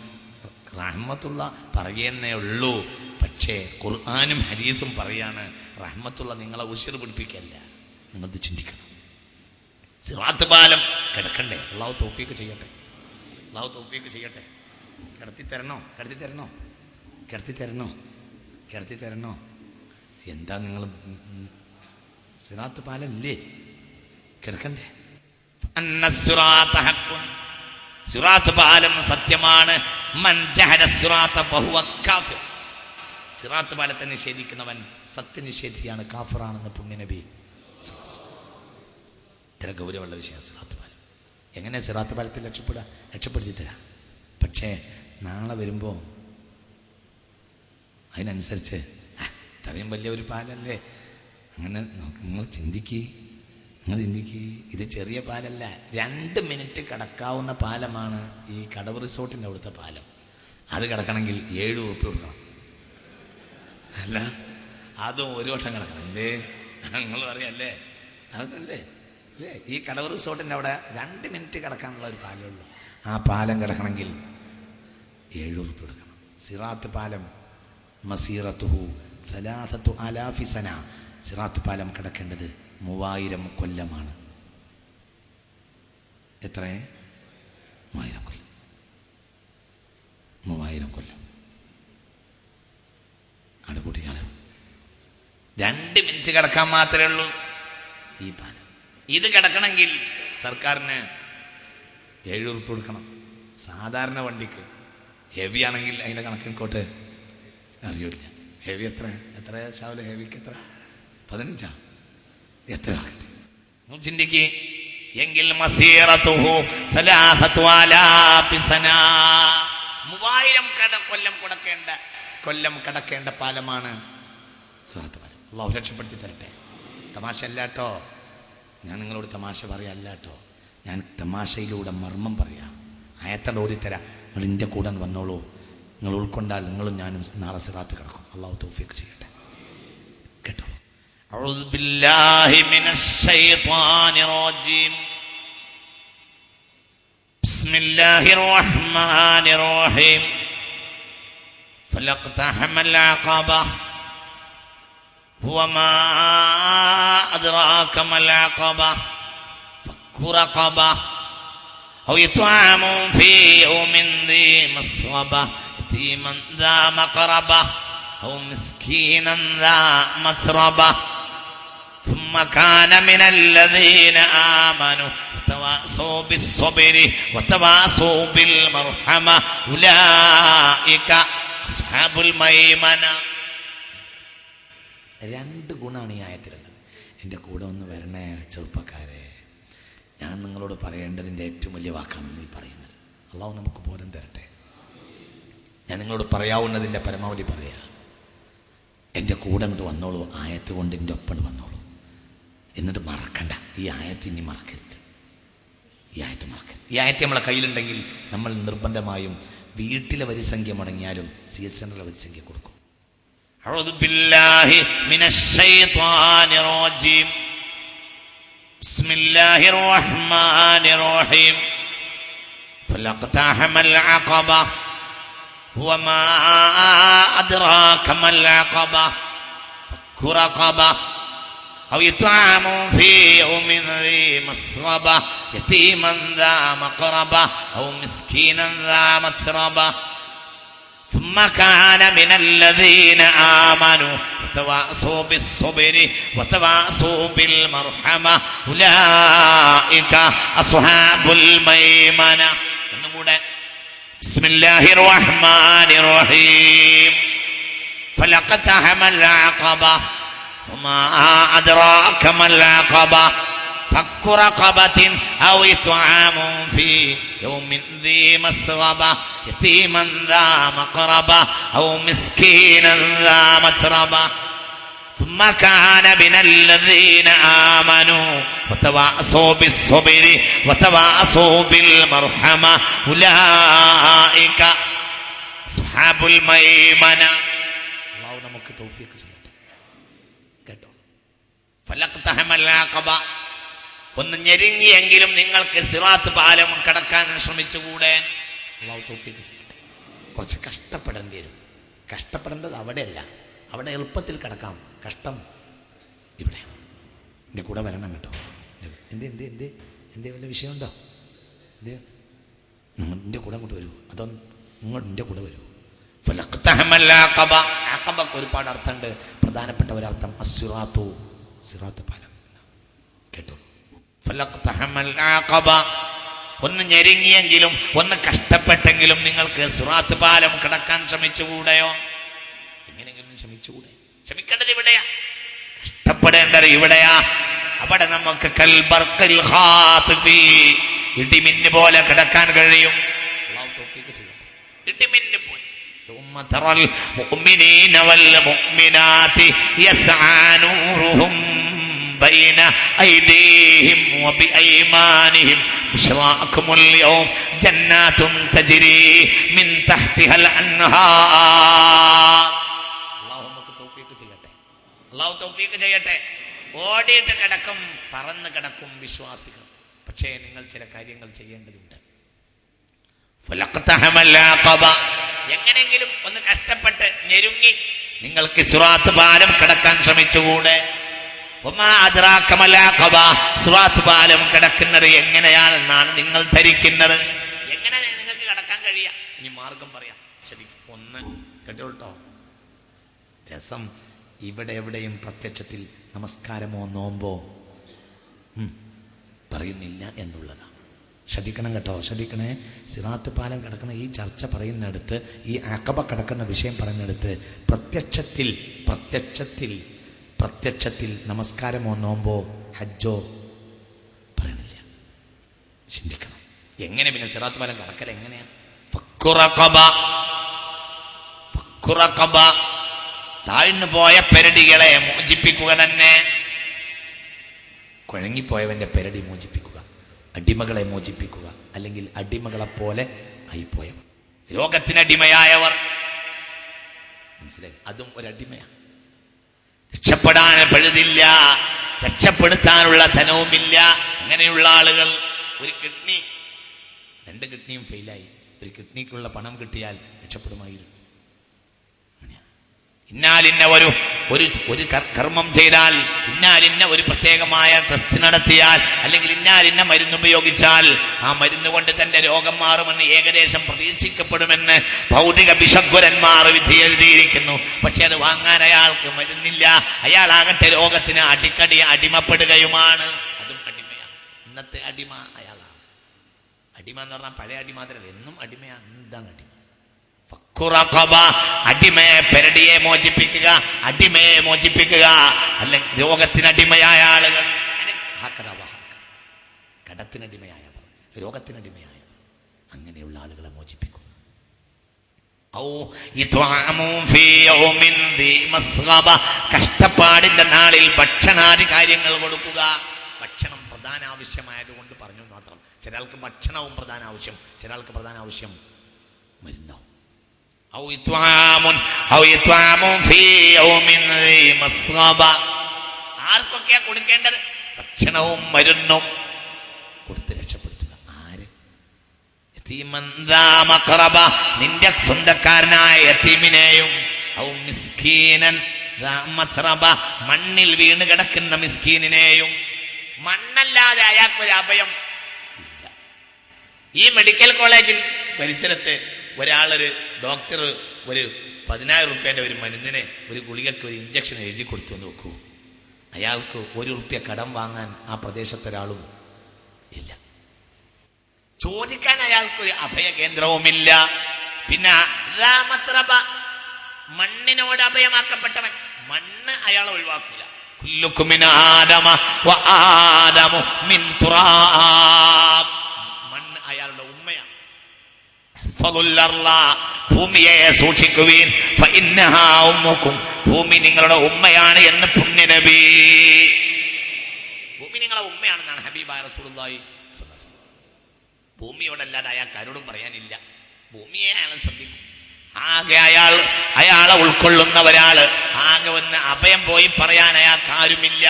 റഹ്മത്തുള്ള പറയുന്നേ ഉള്ളൂ, പക്ഷേ ഖുർആനും ഹദീസും പറയാണ്, റഹ്മത്തുള്ള നിങ്ങളെ ഉശിർ പിടിപ്പിക്കല്ല, നിങ്ങളത് ചിന്തിക്കണം. സിറാത്ത് പാലം കിടക്കണ്ടേ? അള്ളാഹു തൗഫീഖ് ചെയ്യട്ടെ, അള്ളാഹു തൗഫീഖ് ചെയ്യട്ടെ. കിടത്തി തരണോ? എന്താ നിങ്ങൾ സിറാത്ത് പാലം ഇല്ലേ? കിടക്കണ്ടേ? സിറാത്ത് പാലം സത്യമാണ്. മൻ ജഹദ സിറാത്ത ഫഹുവ കാഫിർ. സിറാത്ത് പാലത്തെ നിഷേധിക്കുന്നവൻ സത്യനിഷേധിയാണ്, കാഫിറാണെന്ന് പുണ്യനബി. ഇത്ര ഗൗരവമുള്ള വിഷയം സിറാത്ത് പാലം. എങ്ങനെ സിറാത്ത് പാലത്തിൽ രക്ഷപ്പെടുത്തി തരാം. പക്ഷേ നാളെ വരുമ്പോൾ അതിനനുസരിച്ച് ഇത്രയും വലിയ ഒരു പാലല്ലേ, അങ്ങനെ നിങ്ങൾ ചിന്തിക്ക്. ഇത് ചെറിയ പാലല്ല, 2 മിനിറ്റ് കടക്കാവുന്ന പാലമാണ് ഈ കടവ് റിസോർട്ടിൻ്റെ അവിടുത്തെ പാലം. അത് കിടക്കണമെങ്കിൽ 7 ഉറുപ്പിക കൊടുക്കണം. അല്ല, അതും ഒരു വട്ടം കിടക്കണം. എന്തേ നിങ്ങൾ പറയല്ലേ? അതല്ലേ അല്ലേ? ഈ കടവ് റിസോർട്ടിൻ്റെ അവിടെ 2 മിനിറ്റ് കിടക്കാനുള്ള ഒരു പാലമേ ഉള്ളൂ. ആ പാലം കിടക്കണമെങ്കിൽ 7 ഉറുപ്പിക കൊടുക്കണം. സിറാത്ത് പാലം മസീറത്തുഹു 3000 സന. സിറാത്ത് പാലം കിടക്കേണ്ടത് 3000 കൊല്ലമാണ്. എത്ര? 3000 കൊല്ലം. 3000 കൊല്ലം. അടുകൂട്ടിയാണ് 2 മിനിറ്റ് കിടക്കാൻ മാത്രമേ ഉള്ളൂ ഈ പാലം. ഇത് കിടക്കണമെങ്കിൽ സർക്കാരിന് 7 ഉറുപ്പിക കൊടുക്കണം. സാധാരണ വണ്ടിക്ക് ഹെവി ആണെങ്കിൽ അതിൻ്റെ കണക്കിൻകോട്ട് അറിയില്ല. ഹെവി എത്ര ശാവല? ഹെവിക്ക് എത്ര? 15 എത്ര? ചിന്തിക്ക്. എങ്കിൽ 3000 കൊല്ലം കടക്കേണ്ട പാലമാണ് സിറാത്ത് പാലം. അള്ളാഹു രക്ഷപ്പെടുത്തി തരട്ടെ. തമാശ അല്ല കേട്ടോ, ഞാൻ നിങ്ങളോട് തമാശ പറയല്ല കേട്ടോ, ഞാൻ തമാശയിലൂടെ മർമ്മം പറയാം. ആയത്തോട് ഓടിത്തരാം. നിങ്ങൾ എൻ്റെ കൂടെ വന്നോളൂ. നിങ്ങൾ ഉൾക്കൊണ്ടാൽ നിങ്ങളും ഞാനും നാളെ സിറാത്ത് കിടക്കും. അള്ളാഹു തൗഫീഖ് ചെയ്യട്ടെ. കേട്ടോ. അഊദു ബില്ലാഹി മിനശ് ശൈത്വാനിർ റജീം. ബിസ്മില്ലാഹിർ റഹ്മാനിർ റഹീം. ഫലഖ്തഹമൽ അഖബ ഹുവ മാ അദ്റാക മൽ അഖബ ഫക്കു റഖബ ഔ ഇത്ആമു ഫീ യൗമിൻ ദീ മസ്റബ യതീമൻ ദാ മഖറബ ഔ മിസ്കീനൻ ദാ മസ്റബ ثم كان من الذين آمنوا وتواصوا بالصبر وتواصوا بالمرحمة أولئك أصحاب الميمنة. 2 ഗുണമാണ് ഈ ആയത്തിലുള്ളത്. എൻ്റെ കൂടെ ഒന്ന് വരണേ ചെറുപ്പക്കാരെ. ഞാൻ നിങ്ങളോട് പറയേണ്ടതിൻ്റെ ഏറ്റവും വലിയ വാക്കാണ് നീ പറയുന്നത്. അള്ളാഹു നമുക്ക് ബോധം തരട്ടെ. ഞാൻ നിങ്ങളോട് പറയാവുന്നതിൻ്റെ പരമാവധി പറയാ. എൻ്റെ കൂടെ അങ്ങോട്ട് വന്നോളൂ. ആയത്ത് കൊണ്ട് എൻ്റെ ഒപ്പം വന്നോളൂ. എന്നിട്ട് മറക്കണ്ട. ഈ ആയത്ത് ഇനി മറക്കരുത്. ഈ ആയത്ത് നമ്മളെ കയ്യിലുണ്ടെങ്കിൽ നമ്മൾ നിർബന്ധമായും വീട്ടിലെ വരിസംഖ്യ മുടങ്ങിയാലും CH സെന്ററിലെ വരിസംഖ്യ കൊടുക്കും. أعوذ بالله من الشيطان الرجيم. بسم الله الرحمن الرحيم. فلقتحم العقبة وما أدراك ما العقبة فك رقبة أو إطعام في يوم ذي مسغبة يتيما ذا مقربة أو مسكينا ذا متربة ثم كان من الذين آمنوا وتواصوا بالصبر وتواصوا بالمرحمة أولئك أصحاب الميمنة. بسم الله الرحمن الرحيم. فلقتحم العقبة وما أدراك ما العقبة فك رقبة أو إطعام في يوم ذي مسغبة يتيما ذا مقربة أو مسكينا ذا متربة ثم كان من الذين آمنوا وتواصوا بالصبر وتواصوا بالمرحمة أولئك أصحاب الميمنة. അല്ലാഹു നമുക്ക് തൗഫീഖ് ചെയ്യട്ടെ. കേട്ടോ, ഫലഖ്തഹമൽ അഖബ, ഒന്ന് ഞെരുങ്ങിയെങ്കിലും നിങ്ങൾക്ക് സിറാത്ത് പാലം കടക്കാൻ ശ്രമിച്ചുകൂടെ? അല്ലാഹു തൗഫീഖ് ചെയ്യട്ടെ. കുറച്ച് കഷ്ടപ്പെടേണ്ടി വരും. കഷ്ടപ്പെടേണ്ടത് അവിടെയല്ല, അവിടെ എളുപ്പത്തിൽ കടക്കാം. കഷ്ടം ഇവിടെ. എൻ്റെ കൂടെ വരണം കേട്ടോ. എന്തേ വല്ല വിഷയമുണ്ടോ? എൻ്റെ കൂടെ അങ്ങോട്ട് വരൂ, അതൊന്ന് ഇങ്ങോട്ട് എൻ്റെ കൂടെ വരൂ. ഫലഖ്തഹമൽ അഖബ, അഖബക്ക് ഒരുപാട് അർത്ഥമുണ്ട്. പ്രധാനപ്പെട്ട ഒരർത്ഥം അസ്സിറാത്തു, സിറാത്ത് പാലം. കേട്ടോ, ഫലഖ്തഹമൽ അഖബ, ഒന്ന് ഞെരുങ്ങിയെങ്കിലും ഒന്ന് കഷ്ടപ്പെട്ടെങ്കിലും നിങ്ങൾക്ക് സിറാത്ത് പാലം കടക്കാൻ ശ്രമിച്ചുകൂടെയോ? എങ്ങനെയെങ്കിലും ശ്രമിച്ചുകൂടെ? ശ്രമിക്കേണ്ടത് ഇവിടെയാ, കഷ്ടപ്പെടേണ്ടത് ഇവിടെയാ. അവിടെ നമുക്ക് കൽബർഖിൽ ഖാതിഫി, ഇടിമിന്ന് പോലെ കിടക്കാൻ കഴിയും. അല്ലാഹു തൗഫീഖ് ചെയ്യട്ടെ. ഇടിമിന്ന് പോലെ ثم ترى المؤمنين والمؤمنات يسعى نورهم بين أيديهم وبأيمانهم بشراكم اليوم جنات تجري من تحتها الأنهار. അല്ലാഹു തൗഫീഖ് ചെയ്യട്ടെ. ഓടിയിട്ട് കിടക്കും, പറന്ന് കിടക്കും വിശ്വാസികൾ. പക്ഷേ നിങ്ങൾ ചില കാര്യങ്ങൾ ചെയ്യേണ്ടതുണ്ട്. ഫലഖ്തഹമൽ അഖബ, എങ്ങനെയെങ്കിലും ഒന്ന് കഷ്ടപ്പെട്ട് ഞെരുങ്ങി നിങ്ങൾക്ക് സിറാത്ത് പാലം കടക്കാൻ ശ്രമിച്ചുകൂടെ? വമാ അദ്റാക മൽ അഖബ, സിറാത്ത് പാലം കിടക്കുന്നത് എങ്ങനെയാണെന്നാണ് നിങ്ങൾ ധരിക്കുന്നത്? എങ്ങനെ നിങ്ങൾക്ക് കടക്കാൻ കഴിയാ? ഇനി മാർഗം പറയാം. ശരിക്കും ഒന്ന് കേട്ടോ, രസം ഇവിടെ എവിടെയും പ്രത്യക്ഷത്തിൽ നമസ്കാരമോ നോമ്പോ പറയുന്നില്ല എന്നുള്ളതാണ്. ശ്രദ്ധിക്കണം കേട്ടോ, ശ്രദ്ധിക്കണേ. സിറാത്ത് പാലം കിടക്കുന്ന ഈ ചർച്ച പറയുന്നിടത്ത്, ഈ അഖബ കിടക്കുന്ന വിഷയം പറയുന്നിടത്ത് പ്രത്യക്ഷത്തിൽ നമസ്കാരമോ നോമ്പോ ഹജ്ജോ പറയണില്ല. ചിന്തിക്കണം. എങ്ങനെ പിന്നെ സിറാത്ത് പാലം കിടക്കൽ എങ്ങനെയാ? ഫക്കുറഖബ, താഴ്ന്നു പോയ പെരടികളെ മോചിപ്പിക്കുക തന്നെ. കുഴങ്ങിപ്പോയവന്റെ പെരടി മോചിപ്പിക്കുക, അടിമകളെ മോചിപ്പിക്കുക, അല്ലെങ്കിൽ അടിമകളെ പോലെ ആയിപ്പോയവർ, രോഗത്തിനടിമയായവർ. മനസ്സിലായി? അതും ഒരടിമയാണ്. രക്ഷപ്പെടാൻ പഴുതില്ല, രക്ഷപ്പെടുത്താനുള്ള ധനവുമില്ല. അങ്ങനെയുള്ള ആളുകൾ, ഒരു കിഡ്നി, 2 കിഡ്നിയും ഫെയിലായി. ഒരു കിഡ്നിക്കുള്ള പണം കിട്ടിയാൽ രക്ഷപ്പെടുമായിരുന്നു. ഇന്നാലിന്ന ഒരു കർമ്മം ചെയ്താൽ, ഇന്നാലിന്ന ഒരു പ്രത്യേകമായ ടെസ്റ്റ് നടത്തിയാൽ, അല്ലെങ്കിൽ ഇന്നാലിന്ന മരുന്ന് ഉപയോഗിച്ചാൽ ആ മരുന്ന് കൊണ്ട് തന്റെ രോഗം മാറുമെന്ന് ഏകദേശം പ്രതീക്ഷിക്കപ്പെടുമെന്ന് ഭൗതിക ബിഷഗ്വരന്മാർ വിധി എഴുതിയിരിക്കുന്നു. പക്ഷെ അത് വാങ്ങാൻ അയാൾക്ക് മരുന്നില്ല. അയാളാകട്ടെ രോഗത്തിന് അടിക്കടി അടിമപ്പെടുകയുമാണ്. അതും അടിമയാണ്. ഇന്നത്തെ അടിമ അയാളാണ്. അടിമ എന്ന് പറഞ്ഞാൽ പഴയ അടിമ മാത്രമല്ല, എന്നും അടിമയാണ്. എന്താണ് അടിമ? അടിമയെ, പെരടിയെ മോചിപ്പിക്കുക, അടിമയെ മോചിപ്പിക്കുക, അല്ലെങ്കിൽ രോഗത്തിനടിമയായ ആളുകൾ, കടത്തിനടിമയായവർ, രോഗത്തിനടിമയായവർ, അങ്ങനെയുള്ള ആളുകളെ മോചിപ്പിക്കുക. കഷ്ടപ്പാടിന്റെ നാളിൽ ഭക്ഷണാദി കാര്യങ്ങൾ കൊടുക്കുക. ഭക്ഷണം പ്രധാന ആവശ്യമായതുകൊണ്ട് പറഞ്ഞു മാത്രം. ചിലർക്ക് ഭക്ഷണവും പ്രധാന ആവശ്യം, ചിലർക്ക് പ്രധാന ആവശ്യം മരുന്നാവും. ആർക്കൊക്കെയാ കൊടുക്കേണ്ടത്? ഭക്ഷണവും മരുന്നും കൊടുത്ത് രക്ഷപ്പെടുത്തുക. ആര്? നിന്റെ സ്വന്തക്കാരനായ യതീമിനെയും ഔ മിസ്കീനൻ ദാ മസ്റബ, മണ്ണിൽ വീണ് കിടക്കുന്ന മിസ്കീനിനെയും. മണ്ണല്ലാതെ അയാൾക്കൊരു അഭയം ഇല്ല. ഈ മെഡിക്കൽ കോളേജിൽ പരിസരത്ത് ഒരാളൊരു ഡോക്ടർ ഒരു 10,000 റുപ്യന്റെ ഒരു മരുന്നിന്, ഒരു ഗുളികക്ക് ഒരു ഇഞ്ചക്ഷൻ എഴുതി കൊടുത്തു നോക്കൂ. അയാൾക്ക് 1 റുപ്യ കടം വാങ്ങാൻ ആ പ്രദേശത്തൊരാളും ഇല്ല. ചോദിക്കാൻ അയാൾക്കൊരു അഭയ കേന്ദ്രവുമില്ല. പിന്നെ മണ്ണിനോട് അഭയമാക്കപ്പെട്ടവൻ, മണ്ണ് അയാളെ ഒഴിവാക്കൂല. കുല്ലുക്കും മിൻ ആദമ വ ആദമു മിൻ തുറാബ്, മണ്ണ് അയാളുടെ ഉമ്മയാണ്. ഭൂമിയെ സൂക്ഷിക്കുവീൻ, ഫഇന്നഹാ ഉമ്മുക്കും, ഭൂമി നിങ്ങളുടെ ഉമ്മയാണ് എന്ന് പുണ്യനബി. ഭൂമി നിങ്ങളുടെ ഉമ്മയാണെന്നാണ് ഹബീബായ റസൂലുള്ളാഹി സ്വല്ലല്ലാഹു അലൈഹി വസല്ലം. ഭൂമിയോടല്ലാതെ അയാൾക്ക് ആരോടും പറയാനില്ല. ഭൂമിയെ അയാൾ ശ്രദ്ധിക്കും. ആകെ അയാളെ ഉൾക്കൊള്ളുന്ന ഒരാള്, ആകെ ഒന്ന് അഭയം പോയി പറയാൻ അയാൾക്ക് ആരുമില്ല.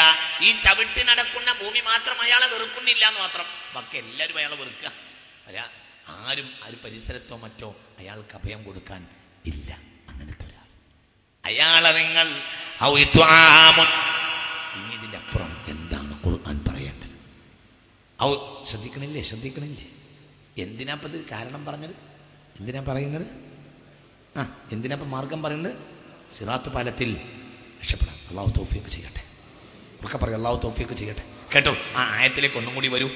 ഈ ചവിട്ടി നടക്കുന്ന ഭൂമി മാത്രം അയാളെ വെറുക്കുന്നില്ല എന്ന് മാത്രം, ബാക്കി എല്ലാവരും അയാളെ വെറുക്കുക. ആരും ഒരു പരിസരത്തോ മറ്റോ അയാൾക്ക് അഭയം കൊടുക്കാൻ ഇല്ല. അങ്ങനത്തെ ഒരാൾ അയാളെ നിങ്ങൾ ഇനി ഇതിന്റെ അപ്പുറം എന്താണ് ഖുർആൻ പറയേണ്ടത്? ശ്രദ്ധിക്കണില്ലേ? എന്തിനാപ്പത് കാരണം പറഞ്ഞത്? എന്തിനാ പറയുന്നത്? എന്തിനാ മാർഗം പറയുന്നത്? സിറാത്ത് പാലത്തിൽ രക്ഷപ്പെടാം. അള്ളാഹു തൗഫീഖ് ചെയ്യട്ടെ. ഉറക്കെ പറയും, അള്ളാഹു തൗഫീഖ് ചെയ്യട്ടെ. കേട്ടോ? ആ ആയത്തിലേക്ക് ഒന്നും കൂടി വരൂ.